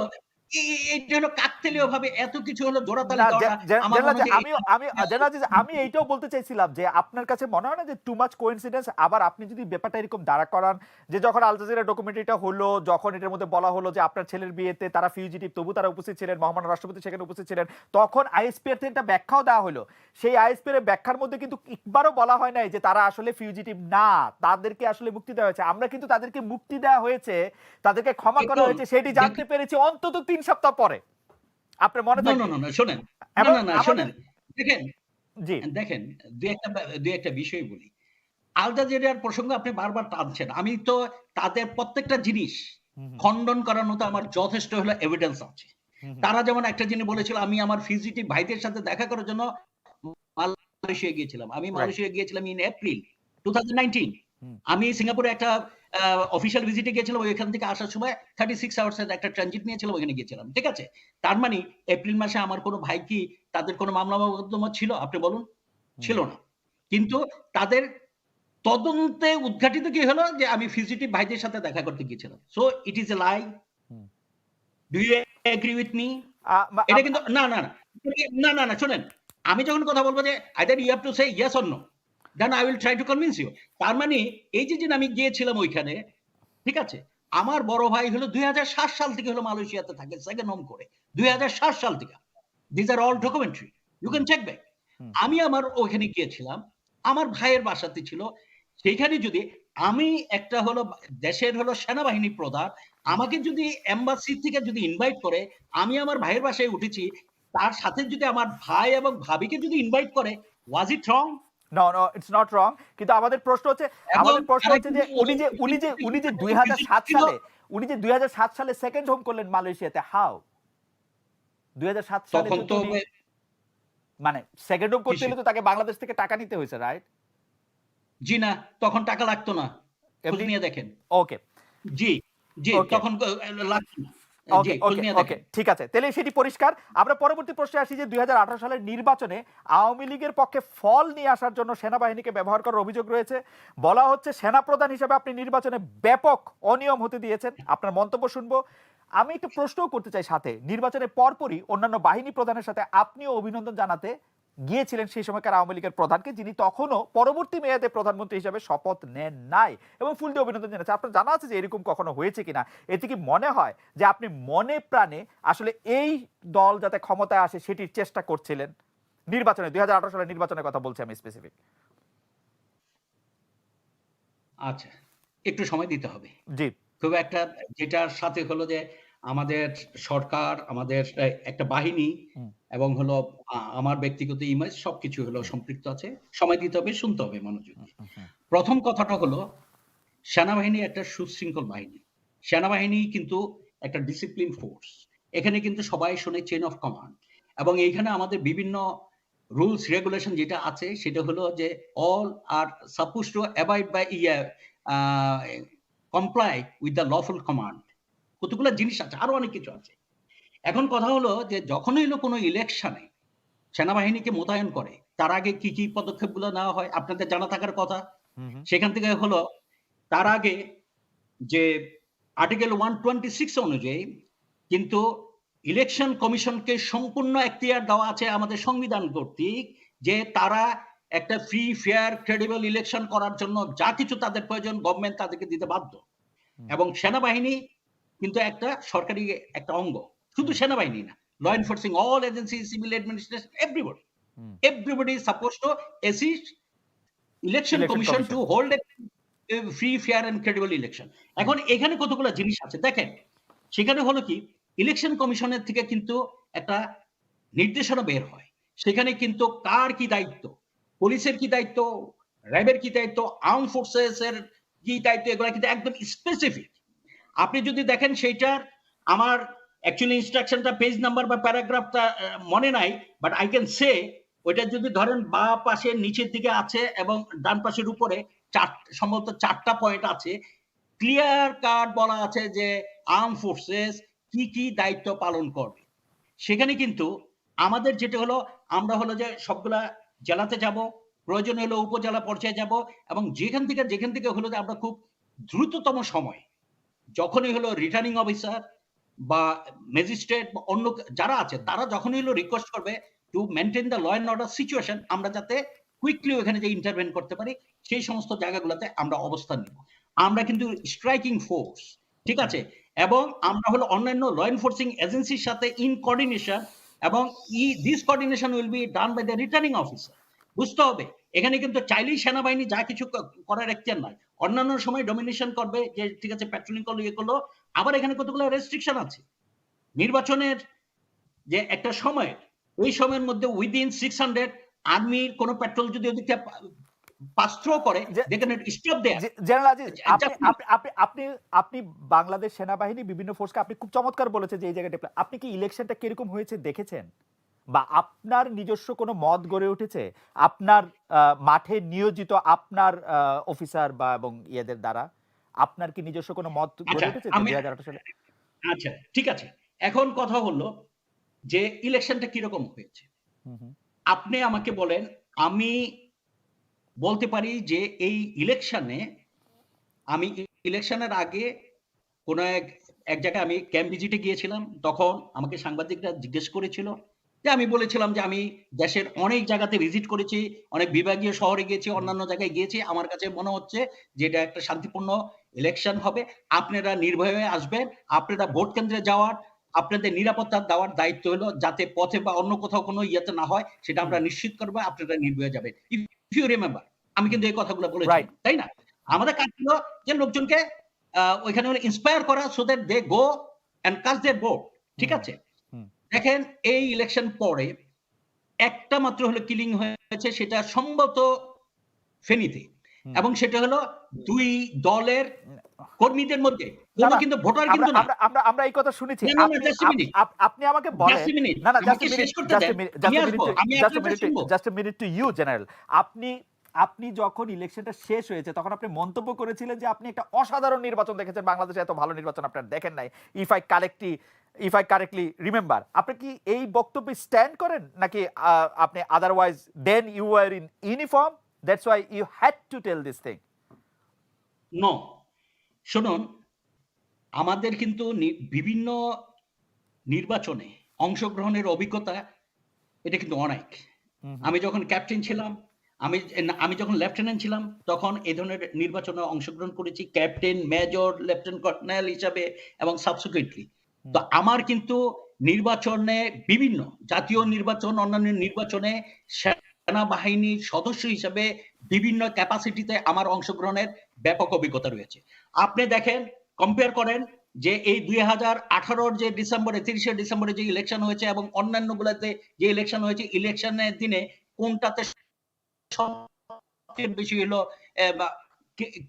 এইটা হলো কাকতালীয় ভাবে এত কিছু হলো জোড়াতালি না, দেওয়াটা আমার জেনারেল মনে যে হয় যে আমি জেনারেল যে আমি এইটাও বলতে চাইছিলাম যে আপনার কাছে মনে হয় না যে টু মাচ কোইন্সিডেন্স? আবার আপনি যদি ব্যাপারটা এরকম দাঁড়া করান যে যখন আল জাজিরা ডকুমেন্টারিটা হলো, যখন এটার মধ্যে বলা হলো যে আপনার ছেলের বিয়েতে তারা ফিউজিটিভ, তবু তারা উপস্থিত ছিলেন, মহামান্য রাষ্ট্রপতি সেখানে উপস্থিত ছিলেন, তখন আইএসপি এর একটা ব্যাখ্যাও দেওয়া হলো। সেই আইএসপি এর ব্যাখ্যার মধ্যে কিন্তু একবারও বলা হয় নাই যে তারা আসলে ফিউজিটিভ না, তাদেরকে আসলে মুক্তি দেওয়া হয়েছে। আমরা কিন্তু তাদেরকে মুক্তি দেওয়া হয়েছে, তাদেরকে ক্ষমা করা দেখুন, হয়েছে, সেটি জানতে পেরেছি অন্তত ৩ সপ্তাহ পরে। আপনার মনে না, না, থাকবে। না, না, শোনেন। না, এবং না, না, আমাদের শোনেন। দেখেন, জি। দেখেন, ২ একটা বিষয় বলি। আল জাজিরার প্রসঙ্গ আপনি বারবার টানছেন। আমি তো তাদের প্রত্যেকটা জিনিস হুম, হুম, খণ্ডন করার মতো আমার যথেষ্ট হলো এভিডেন্স আছে। হুম, হুম, তারা যেমন একটা জিনিস বলেছিল, আমি আমার ফিজিটিভ ভাইদের সাথে দেখা করার জন্য মালয়েশিয়া গিয়েছিলাম। আমি রাইট। মালয়েশিয়া গিয়েছিলাম ইন এপ্রিল 2019। হুম, আমি সিঙ্গাপুরে একটা অফিসিয়াল ভিজিটে গিয়েছিলাম। ওইখান থেকে আসার সময় 36 আওয়ার্স এর একটা ট্রানজিট নিয়েছিলাম, ওখানে গিয়েছিলাম। ঠিক আছে? তার মানে এপ্রিল মাসে আমার কোনো ভাই কি, তাদের কোনো মামলা মোকদ্দমা ছিল? আপনি বলুন। হুম, ছিল না। কিন্তু তাদের তদন্তে উদ্ঘাটিত কি হলো যে আমি ফিজিটিভ ভাইদের সাথে দেখা করতে গিয়েছিলাম। So it is a lie. Hmm. Do you agree with me? আ- মা- এটা আম- কিন্তু না, না, না। না, না, না, শোনেন। আমি যখন কথা বলব যে either you have to say yes or no, then I will try to convince you. তার মানে এই যে আমি গিয়েছিলাম ওইখানে, ঠিক আছে? আমার বড় ভাই হলো ২০০৭ সাল থেকে হলো মালয়েশিয়াতে থাকে সেকেন্ড হোম করে। ২০০৭ সাল থেকে। These are all documentary. You hmm, can check back. হুম, আমি আমার ওখানে গিয়েছিলাম। আমার ভাইয়ের বাসাতে ছিল। সেইখানে যদি আমি একটা হলো দেশের হলো সেনাবাহিনী প্রধান, হুম। আমাকে যদি এম্বাসি থেকে যদি ইনভাইট করে, আমি আমার ভাইয়ের বাসায় উঠেছি, তার সাথে যদি আমার ভাই এবং ভাবিকে যদি ইনভাইট করে, was it wrong? No, no, it's not wrong. কিন্তু এবং আমাদের প্রশ্ন তারা হচ্ছে যে কিন্তু উনি যে ভিজিট ২০০৭ ছিল। সালে সেকেন্ড হোম করলেন মালয়েশিয়াতে, হাউ? ২০০৭ সালে তখন তো তো উনি মানে সেকেন্ড হোম করতে কিসে? হলে তো তাকে বাংলাদেশ থেকে টাকা নিতে হয়েছে, রাইট? জি না, তখন টাকা লাগতো না। খোঁজ এমনি নিয়ে দেখেন। ওকে, জি, জি, ওকে। তখন লাগতো না। জি, ওকে, খোঁজ ওকে, নিয়ে ওকে। দেখেন। ঠিক আছে। তাহলে সেটি পরিষ্কার। আমরা পরবর্তী প্রশ্নে আসি যে ২০১৮ সালের নির্বাচনে আওয়ামী লীগের পক্ষে ফল নিয়ে আসার জন্য সেনাবাহিনীকে ব্যবহার করার অভিযোগ রয়েছে। বলা হচ্ছে সেনাপ্রধান হিসেবে আপনি নির্বাচনে ব্যাপক অনিয়ম হতে দিয়েছেন। আপনার মন্তব্য শুনবো। আমি একটা প্রশ্নও করতে চাই সাথে। নির্বাচনের পরপরই অন্যান্য বাহিনী প্রধানের সাথে আপনিও অভিনন্দন জানাতে গিয়েছিলেন সেই সময়কার আওয়ামী লীগের প্রধানকে, যিনি তখনও পরবর্তী মেয়াদে প্রধানমন্ত্রী হিসেবে শপথ নেন নাই এবং ফুল দিয়ে অভিনন্দন জানাচ্ছে। আপনার জানা আছে যে এরকম কখনো হয়েছে কিনা? এতে কি মনে হয় যে আপনি মনে প্রাণে আসলে এই দল যাতে ক্ষমতায় আসে সেটির চেষ্টা করছিলেন নির্বাচনে? ২০১৮ সালের নির্বাচনের কথা বলছি আমি স্পেসিফিক। আচ্ছা, একটু সময় দিতে হবে। জি। খুব একটা যেটার সাথে হলো যে আমাদের সরকার, আমাদের একটা বাহিনী হুম, এবং হলো আমার ব্যক্তিগত ইমেজ সবকিছু হলো হুম, সম্পৃক্ত আছে। সময় দিতে হবে, শুনতে হবে মনোযোগ হুম, দিয়ে। হুম, হুম, ১ম কথাটা হলো সেনাবাহিনী একটা সুশৃঙ্খল বাহিনী। সেনাবাহিনী কিন্তু একটা ডিসিপ্লিন ফোর্স। এখানে কিন্তু সবাই শোনে চেইন অফ কমান্ড এবং এইখানে আমাদের বিভিন্ন রুলস রেগুলেশন যেটা আছে সেটা হলো যে all are suppose to abide by uh comply with the lawful command. কতগুলা জিনিস আছে, আরো অনেক কিছু আছে। এখন কথা হলো যে যখনই হলো কোনো ইলেকশনে সেনাবাহিনীকে মোতায়েন করে, তার আগে কি, কি পদক্ষেপগুলো নেওয়া হয় আপনাদের জানা থাকার কথা। হুম, হুম, সেখান থেকে হলো তার আগে যে আর্টিকেল 126 অনুযায়ী কিন্তু ইলেকশন কমিশনকে সম্পূর্ণ এখতিয়ার দেওয়া আছে আমাদের সংবিধান কর্তৃক যে তারা একটা ফ্রি, ফেয়ার, ক্রেডিবল ইলেকশন করার জন্য যা কিছু তাদের প্রয়োজন গভর্নমেন্ট তাদেরকে দিতে বাধ্য। হুম, এবং সেনাবাহিনী কিন্তু একটা সরকারি একটা অঙ্গ। শুধু হুম, সেনাবাহিনী না। Law enforcing all agency, civil administration, everybody. Hmm. Everybody is supposed to assist election election commission to commission. Hold a free, fair and credible election. Hmm, এখন এখানে কতগুলো জিনিস আছে দেখেন। সেখানে হলো কি ইলেকশন কমিশনের থেকে কিন্তু একটা নির্দেশনা বের হয়। সেখানে কিন্তু কার কি দায়িত্ব, পুলিশের কি দায়িত্ব, র‍্যাবের কি দায়িত্ব, আর্ম ফোর্সেস এর কি দায়িত্ব এগুলা কিন্তু একদম স্পেসিফিক। আপনি যদি দেখেন সেইটার আমার অ্যাকচুয়ালি ইনস্ট্রাকশনটা পেজ নাম্বার বা প্যারাগ্রাফটা মনে নাই। বাট আই ক্যান সে ওইটা যদি ধরেন বাঁ পাশের নিচের দিকে আছে এবং ডান পাশের উপরে সম্ভবত ৪ টা পয়েন্ট আছে। ক্লিয়ার কাট বলা আছে যে আর্ম ফোর্সেস কি, কি দায়িত্ব পালন করবে। সেখানে কিন্তু আমাদের যেটা হলো আমরা হলো যে সবগুলা জেলাতে যাব, প্রয়োজন হলে উপজেলা পর্যায়ে যাব এবং যেখান থেকে হলো যে আমরা খুব দ্রুততম সময়ে যখনই হলো রিটার্নিং অফিসার বা ম্যাজিস্ট্রেট বা অন্য যারা আছে তারা যখনই হলো রিকোয়েস্ট করবে to maintain the law and order situation আমরা যাতে কুইকলি ওখানে যে ইন্টারভেন করতে পারি সেই সমস্ত জায়গাগুলোতে আমরা অবস্থান নিব। আমরা কিন্তু স্ট্রাইকিং ফোর্স, ঠিক হুম, আছে? এবং আমরা হলো অন্যান্য ল এনফোর্সিং এজেন্সির সাথে ইন কোঅর্ডিনেশন এবং this coordination will be done by the returning officer. বুঝতে হবে এখানে কিন্তু চাইলেই সেনাবাহিনী যা কিছু করার এখতিয়ার নাই। অন্যান্য সময় ডমিনেশন করবে যে ঠিক আছে পেট্রোলিং করলো ইয়ে করলো। আবার এখানে কতগুলো রেস্ট্রিকশন আছে। নির্বাচনের যে একটা সময় ওই সময়ের মধ্যে উইদিন 600 আর্মির কোন পেট্রোল যদি ওদিকে পাস থ্রো করে যে they can stop there. General Aziz, আপনি জাস্ট আপনি আপনি আপনি আপনি বাংলাদেশ সেনাবাহিনী বিভিন্ন ফোর্সকে আপনি খুব চমৎকার বলেছেন যে এই জায়গাটা আপনি কি ইলেকশনটা কিরকম হয়েছে দেখেছেন? বা আপনার নিজস্ব কোনো মত গড়ে উঠেছে? আপনার মাঠে নিয়োজিত আপনার অফিসার বা এবং ইয়েদের দ্বারা? আপনার কি নিজস্ব কোনো মত আচ্ছা গড়ে উঠেছে যে আমি ২০১৮ সালে? আচ্ছা ঠিক আছে। এখন কথা হলো যে ইলেকশনটা কিরকম হয়েছে? হুম, হুম, আপনি আমাকে বলেন আমি বলতে পারি যে এই ইলেকশনে আমি ইলেকশনের আগে কোন এক জায়গায় আমি ক্যাম্প ভিজিটে গিয়েছিলাম। তখন আমাকে সাংবাদিকরা জিজ্ঞেস করেছিল যে আমি বলেছিলাম যে আমি দেশের অনেক জায়গাতে ভিজিট করেছি, অনেক বিভাগীয় শহরে গিয়েছি, হুম, অন্যান্য জায়গায় গিয়েছি। আমার কাছে মনে হচ্ছে যে এটা একটা শান্তিপূর্ণ ইলেকশন হবে। আপনারা নির্ভয়ে হয়ে আসবেন। আপনারা ভোট কেন্দ্রে যাওয়ার, আপনাদের নিরাপত্তা দেওয়ার দায়িত্ব হলো যাতে পথে বা অন্য কোথাও কোনো ইয়েতে না হয় সেটা হুম, আমরা নিশ্চিত করব। আপনারা নির্ভয়ে যাবেন। ইফ ইউ রিমেম্বার আমি হুম, কিন্তু এই কথাগুলো রাইট। বলেছিলাম। তাই না? হুম, আমাদের কাজ ছিল যে লোকজনকে ওইখানে হলো ইন্সপায়ার করা so that they go and cast their vote. ঠিক হুম, আছে? হুম, দেখেন এই ইলেকশন পরে একটা মাত্র হলো কিলিং হয়েছে সেটা সম্ভবত ফেনীতে। হুম। এবং সেটা হলো ২ দলের কর্মীদের মধ্যে না, কোন না। কিন্তু ভোটার আমরা কিন্তু না। আমরা আমরা আমরা এই কথা শুনেছি। না, না, না আপনি জাস্ট এ মিনিট, আপনি আমাকে জাস্ট বলেন। A minute. না, না, জাস্ট আমাকে এ মিনিট, শেষ করতে জাস্ট দেন। এ মিনিট, আমি জাস্ট এ আসবো। মিনিট, আমি জাস্ট এ আপনার কাছে মিনিট, শুনবো। Just a minute to you general. আপনি আপনি যখন ইলেকশনটা শেষ হয়েছে তখন আপনি মন্তব্য করেছিলেন যে আপনি একটা অসাধারণ নির্বাচন দেখেছেন, বাংলাদেশে এত ভালো নির্বাচন আপনারা দেখেন নাই, ইফ আই কারেক্টলি রিমেম্বার। আপনি কি এই বক্তব্যে স্ট্যান্ড করেন, নাকি আপনি otherwise then you are in uniform, that's why you had to tell this thing? No, শুনুন, আমাদের কিন্তু বিভিন্ন নির্বাচনে অংশগ্রহণের অভিজ্ঞতা এটা কিন্তু অনেক। আমি যখন ক্যাপ্টেন ছিলাম, আমি আমি যখন লেফটেন্যান্ট ছিলাম, তখন এই ধরনের নির্বাচনে অংশগ্রহণ করেছি ক্যাপ্টেন, মেজর, লেফটেন্যান্ট কর্নেল হিসাবে এবং সাবসিকুয়েন্টলি। তো আমার কিন্তু নির্বাচনে বিভিন্ন জাতীয় নির্বাচন, অন্যান্য নির্বাচনে সেনাবাহিনীর সদস্য হিসেবে বিভিন্ন ক্যাপাসিটিতে আমার অংশগ্রহণের ব্যাপক অভিজ্ঞতা রয়েছে। আপনি দেখেন, কম্পেয়ার করেন যে এই 2018 যে ডিসেম্বরে, 30শে ডিসেম্বরে যে ইলেকশন হয়েছে এবং অন্যান্য গুলাতে যে ইলেকশন হয়েছে, ইলেকশনের দিনে কোনটাতে সবচেয়ে বেশি হলো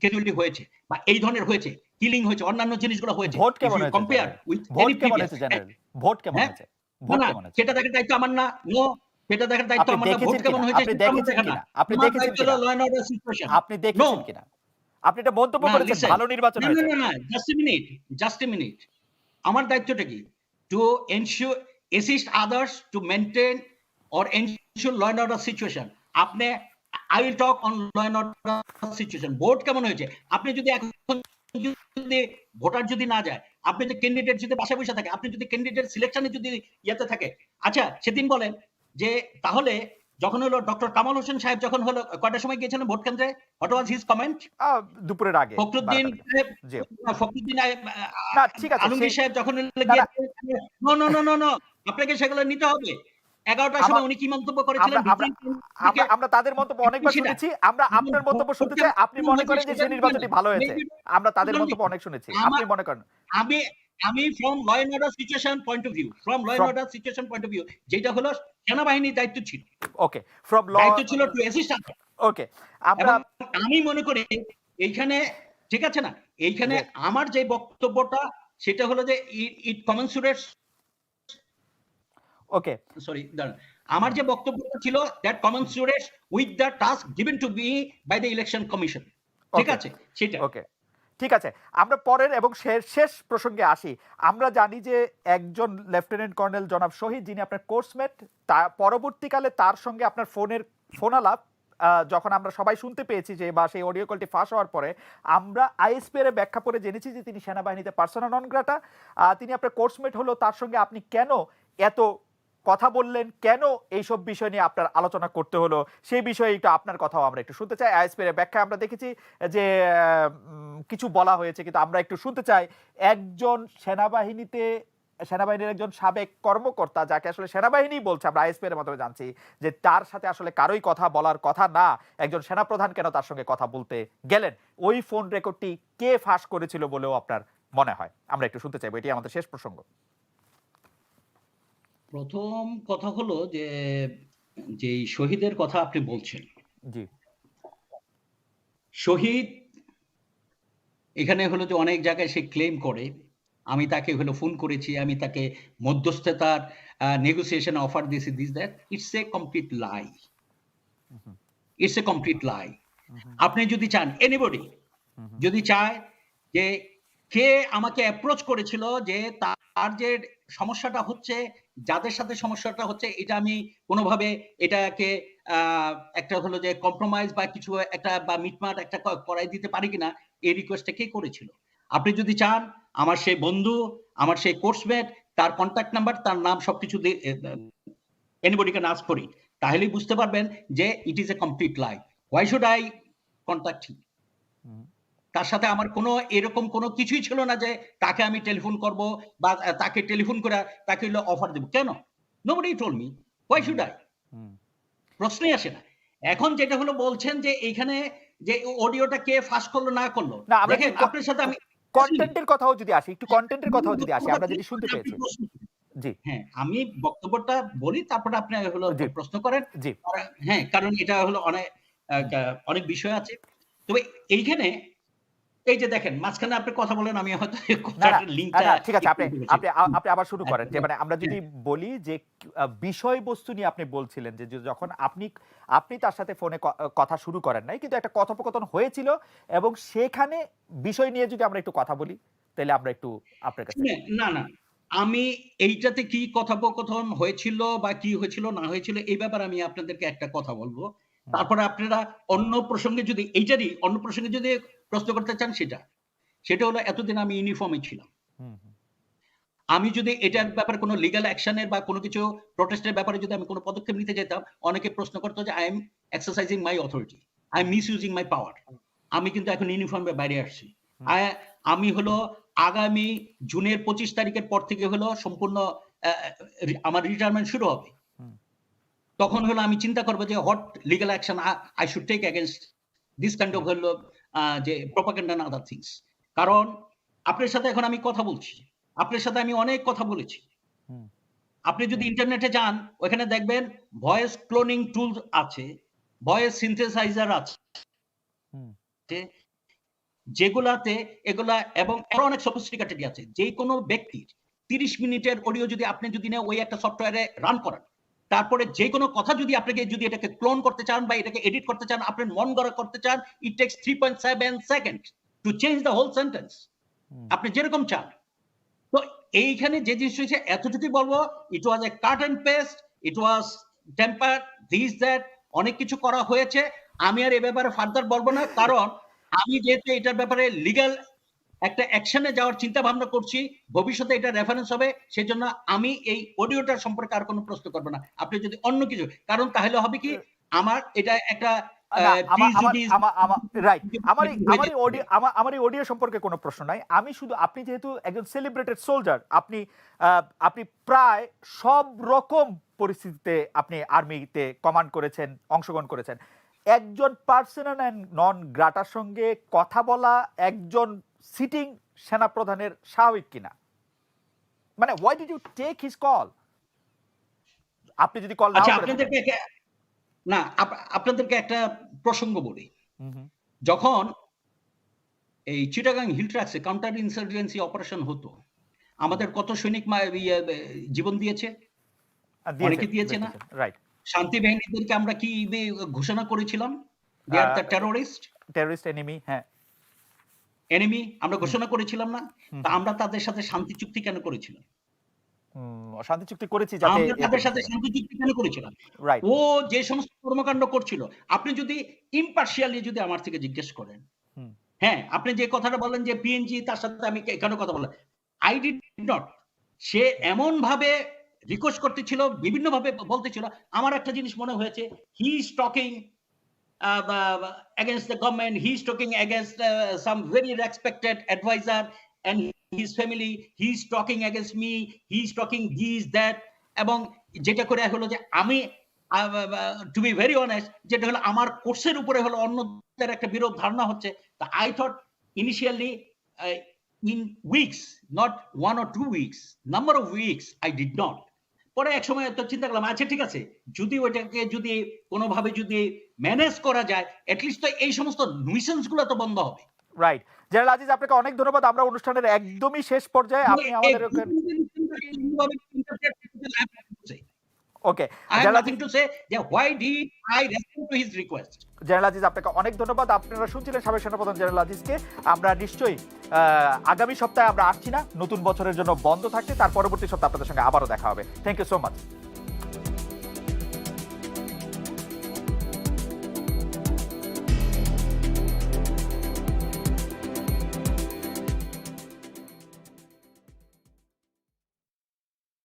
ক্যাজুয়ালিটি হয়েছে বা এই ধরনের হয়েছে, কিলিং হয়েছে, অন্যান্য জিনিসগুলো হয়েছে। ভোট কেমন হয়েছে? কম্পেয়ার উইথ ভোট কেমন হয়েছে জেনারেল? ভোট কেমন হয়েছে? ভোট কেমন হয়েছে? সেটা দেখার দায়িত্ব আমার না। নো, সেটা দেখার দায়িত্ব আপনি আমার না। ভোট দেখেছেন কেমন কিনা? হয়েছে আপনি সেটা আমার দেখেছেন দেখা না। কিনা? আপনি আমার দেখেছেন দায়িত্ব হলো কিনা? Law and order situation. আপনি দেখেছেন কিনা? আপনি এটা মন্তব্য না, করেছেন লিসেন। ভালো নির্বাচন হয়েছে। না, জাস্ট এ মিনিট। আমার দায়িত্বটা কি? To ensure, assist others to maintain or ensure law and order situation. আপনি, I will talk on law and order situation. Vote কেমন হয়েছে? আপনি যদি এখন যদি ভোটার যদি না যায়, আপনি যে ক্যান্ডিডেট যদি বাসায় বসে থাকে, আপনি যদি ক্যান্ডিডেট সিলেকশনে যদি ইয়েতে থাকে, আচ্ছা সেদিন বলেন যে তাহলে যখন হলো ডক্টর কামাল হোসেন সাহেব যখন হলো কয়টার সময় গিয়েছিলেন ভোট কেন্দ্রে? What was his comment? দুপুরের আগে ফখরুদ্দিন 12টার দিকে। সাহেব, জি। ফখরুদ্দিন না ঠিক আছে, আলমগীর সেই সাহেব যখন না, না, গিয়েছিলেন, নো, আপনাকে সেগুলো নিতে হবে। 11টার সময় উনি কি মন্তব্য করেছিলেন? আমরা আমরা আমরা আমরা তাদের মন্তব্য অনেকবার শুনেছি। আমরা আপনার মন্তব্য শুনতে চাই। আপনি মনে করেন যে সেই নির্বাচনটি ভালো হয়েছে। আমরা তাদের মন্তব্য অনেক শুনেছি। আপনি মনে করেন? আমি আমি from law and order situation point of view, যেটা হলো সেনাবাহিনীর দায়িত্ব ছিল। ওকে, ফ্রম ল দায়িত্ব ছিল টু অ্যাসিস্ট। ওকে, আমরা আমি মনে করি এইখানে ঠিক আছে না, এইখানে আমার যে বক্তব্যটা সেটা হলো যে ইট কমেন্সুরেটস, ওকে, সরি দাঁড়ান, আমার যে বক্তব্যটা ছিল that commensurates with the task given to me by the Election Commission. ঠিক আছে, সেটা ওকে, ঠিক আছে। আমরা পরের এবং শেষ প্রসঙ্গে আসি। আমরা জানি যে একজন লেফটেন্যান্ট কর্নেল জনাব শহীদ, যিনি আপনার কোর্সমেট, পরবর্তীকালে তার সঙ্গে আপনার ফোন আলাপ যখন আমরা সবাই শুনতে পেয়েছি যে, বা সেই অডিও কলটি ফাঁস হওয়ার পরে আমরা আইএসপি এর ব্যাখ্যা পড়ে জেনেছি যে তিনি সেনাবাহিনীতে পার্সোনা নন গ্রাটা। তিনি আপনার কোর্সমেট হলো, তার সঙ্গে আপনি কেন এত কথা বললেন, কেন এইসব বিষয় নিয়ে আপনার আলোচনা করতে হলো, সেই বিষয়ে একটু আপনার কথাও আমরা একটু শুনতে চাই। আইএসপি এর ব্যাখ্যা আমরা দেখেছি যে কিছু বলা হয়েছে, কিন্তু আমরা একটু শুনতে চাই একজন সেনাবাহিনীর একজন সাবেক কর্মকর্তা, যাকে আসলে সেনাবাহিনী বলছে, আমরা আইএসপি এর মাধ্যমে জানছি যে তার সাথে আসলে কারোই কথা বলার কথা না, একজন সেনাপ্রধান কেন তার সঙ্গে কথা বলতে গেলেন, ওই ফোন রেকর্ডটি কে ফাঁস করেছিল বলেও আপনার মনে হয়? আমরা একটু শুনতে চাইবো, এটি আমাদের শেষ প্রসঙ্গ। প্রথম কথা হলো যে যে শহীদের কথা আপনি বলছেন, জি, শহীদ এখানে হলো যে অনেক জায়গায় সে ক্লেম করে আমি তাকে হলো ফোন করেছি, আমি তাকে মধ্যস্থতার নেগোসিয়েশন অফার দিয়েছি, this that. It's a complete lie, it's a complete lie. আপনি যদি চান, এনিবডি যদি চায় যে কে আমাকে অ্যাপ্রোচ করেছিল, যে তার যে সমস্যাটা হচ্ছে, যাদের সাথে সমস্যাটা হচ্ছে, এটা আমি কোনোভাবে এটাকে একটা হলো যে কম্প্রোমাইজ বা কিছু একটা বা মিটমাট একটা করাই দিতে পারি কিনা, এই রিকোয়েস্টটা কে করেছিল? আপনি যদি চান, আমার সেই বন্ধু, আমার সেই কোর্সমেট, তার কন্ট্যাক্ট নাম্বার, তার নাম সবকিছু anybody can ask for it, তাহলেই বুঝতে পারবেন যে it is a complete lie. Why should I contact him? তার সাথে আমার কোনো এরকম কোনো কিছুই ছিল না যে তাকে আমি টেলিফোন করব বা তাকে টেলিফোন করে তাকে অফার দেব। কেন? Nobody told me, why should I? প্রশ্নই আসে না। এখন যেটা হলো বলছেন যে এইখানে যে অডিওটা কে ফাঁস করলো না করলো, না, আমরা দেখেন আপনার সাথে আমি কন্টেন্টের কথাও যদি আসি, একটু কন্টেন্টের কথাও যদি আসি, আমরা যেটি শুনতে পেয়েছি। জি, হ্যাঁ, আমি বক্তব্যটা বলি, তারপরে আপনি হলো জি, প্রশ্ন করেন। জি, হ্যাঁ, কারণ এটা হলো অনেক বিষয় আছে। তবে এইখানে এই যে দেখেন মাঝখানে আপনি কথা বলেন, আমি হয়তো না, না, কথাটার লিঙ্কটা না, ঠিক আছে। একটু আপনি ঢুকেছি। আপনি আপনি আবার শুরু করেন। যে একদম। মানে আমরা যদি হ্যাঁ, বলি যে বিষয়বস্তু নিয়ে আপনি বলছিলেন যে যখন আপনি তার সাথে ফোনে কথা শুরু করেন নাই। কিন্তু একটা কথোপকথন হয়েছিল এবং সেখানে বিষয় নিয়ে যদি আমরা একটু কথা বলি, তাইলে আমরা একটু আপনার কাছ থেকে শুনেন, না, না। আমি এইটাতে কি কথোপকথন হয়েছিল বা কি হয়েছিল না হয়েছিল এই ব্যাপারে আমি আপনাদেরকে একটা কথা বলব। হুম, তারপরে আপনারা অন্য প্রসঙ্গে যদি এইটারই অন্য প্রসঙ্গে যদি প্রশ্ন করতে চান সেটা। সেটা হলো এতদিন আমি ইউনিফর্মে ছিলাম। হুম, হুম, আমি যদি এটার ব্যাপারে কোনো লিগ্যাল অ্যাকশন এর বা কোনো কিছু প্রটেস্ট এর ব্যাপারে যদি আমি কোনো পদক্ষেপ নিতে যেতাম, অনেকে প্রশ্ন করত যে I am exercising my authority. I am misusing my power. আমি কিন্তু এখন ইউনিফর্মের বাইরে আসছি। হুম, আ আমি হলো আগামী জুনের ২৫ তারিখের পর থেকে হলো সম্পূর্ণ অ্যা আমার রিটায়ারমেন্ট শুরু হবে। হুম, তখন হলো আমি চিন্তা করব যে what legal action I should take against this kind of হুম, হলো যে propaganda and other things. কারণ আপনার সাথে এখন আমি কথা বলছি। আপনার সাথে আমি অনেক কথা বলেছি। হুম, আপনি যদি ইন্টারনেটে যান, ওখানে দেখবেন ভয়েস ক্লোনিং টুলস আছে, ভয়েস সিনথেসাইজার আছে, হুম, যেগুলাতে এগুলা এবং আরো অনেক সফিস্টিকেটেড আছে। যেকোনো ব্যক্তির ৩০ মিনিটের অডিও যদি আপনি যদি না ওই একটা সফটওয়্যারে রান করান, তারপরে যেকোনো কথা যদি আপনাকে যদি এটাকে ক্লোন করতে চান বা এটাকে এডিট করতে চান, আপনার মন গড়া করতে চান, it takes 3.7 second to change the whole sentence. হুম, আপনি যেরকম চান। তো এইখানে যে জিনিস হয়েছে এতটুকুই বলবো, it was a cut and paste, it was tamper, this that অনেক কিছু করা হয়েছে। আমি আর এ ব্যাপারে ফার্দার বলবো না। কারণ আমি যেহেতু এটার ব্যাপারে লিগ্যাল একটা অ্যাকশনে যাওয়ার চিন্তা ভাবনা করছি, ভবিষ্যতে এটা রেফারেন্স হবে। সেজন্য আমি এই অডিওটার সম্পর্কে আর কোনো প্রশ্ন করব না। আপনি যদি অন্য কিছু, কারণ তাহলে হবে কি আমার এটা একটা না, আমার আমার প্রিজুডিস আমা আমা রাইট। হয়ে যেতে পারে। আমার এই অডিও সম্পর্কে কোনো প্রশ্ন নাই। আমি শুধু আপনি যেহেতু একজন সেলিব্রেটেড সোলজার, আ আপনি প্রায় সব রকম পরিস্থিতিতে আপনি আর্মিতে কমান্ড করেছেন, অংশগ্রহণ করেছেন। একজন পার্সোনা অ্যান্ড নন গ্রাটার সঙ্গে কথা বলা একজন সিটিং সেনাপ্রধানের স্বাভাবিক কিনা? মানে why did you take his call? আপনি যদি কল নাও আচ্ছা করে থাকেন। না, আপনাদেরকে একটা প্রসঙ্গ বলি। হুম, হুম। যখন এই চিটাগাং হিল ট্রাক্সে কাউন্টার ইনসার্জেন্সি অপারেশন হতো, হুম। আমাদের কত সৈনিক জীবন দিয়েছে? দিয়েছে, অনেকে দিয়েছে না? দেখতেছেন। রাইট। শান্তি বাহিনীদেরকে আমরা কি ঘোষণা করেছিলাম? They uh are the terrorist, terrorist enemy, হ্যাঁ। এনিমি আমরা হুম, ঘোষণা করেছিলাম না? হুম, তা হুম। আমরা তাদের সাথে শান্তি চুক্তি কেন করেছিলাম? শান্তি চুক্তি করেছি যাতে আমরা এতে তাদের সাথে শান্তি চুক্তি কেন করেছিলাম? রাইট। ও যে সমস্ত কর্মকাণ্ড করছিল, আপনি যদি impartially যদি আমার থেকে জিজ্ঞেস করেন, হুম, হ্যাঁ, আপনি যে কথাটা বললেন যে পিএনজি তার সাথে আমি কেন কথা বললাম? I did not. সে এমনভাবে রিকোয়েস্ট করতেছিল, বিভিন্নভাবে বলতেছিল। আমার একটা জিনিস মনে হয়েছে, he is talking against the government, he is talking against some very respected advisor and his family, he is talking against me, he is talking this, that এবং যেটা করে হলো যে আমি টু বি ভেরি অনেস্ট যেটা হলো আমার কোর্সের উপরে হলো অন্যদের একটা বিরূপ ধারণা হচ্ছে। I thought initially in weeks, not 1 or 2 weeks, number of weeks I did not. পরে একসময় তো চিন্তা করলাম আচ্ছা ঠিক আছে, যদি ওইটাকে যদি কোনোভাবে যদি ম্যানেজ করা যায়, এট লিস্ট তো এই সমস্ত নুইসেন্স গুলো তো বন্ধ হবে। রাইট। জেনারেল আজিজ আপনাকে অনেক ধন্যবাদ। আমরা অনুষ্ঠানের একদমই শেষ পর্যায়ে মানে আপনি এই আমাদের ওখানে এইভাবে interpret করতে I have nothing to say. Okay. I have general Aziz nothing to say that why did I respond to his request? General Aziz আপনাকে অনেক ধন্যবাদ। আপনারা শুনছিলেন সাবেক সেনাপ্রধান জেনারেল আজিজকে। আমরা নিশ্চয়ই আগামী সপ্তাহে আমরা আসছি না। নতুন বছরের জন্য বন্ধ থাকছে। তার পরবর্তী সপ্তাহে আপনাদের সঙ্গে আবারও দেখা হবে। Thank you so much.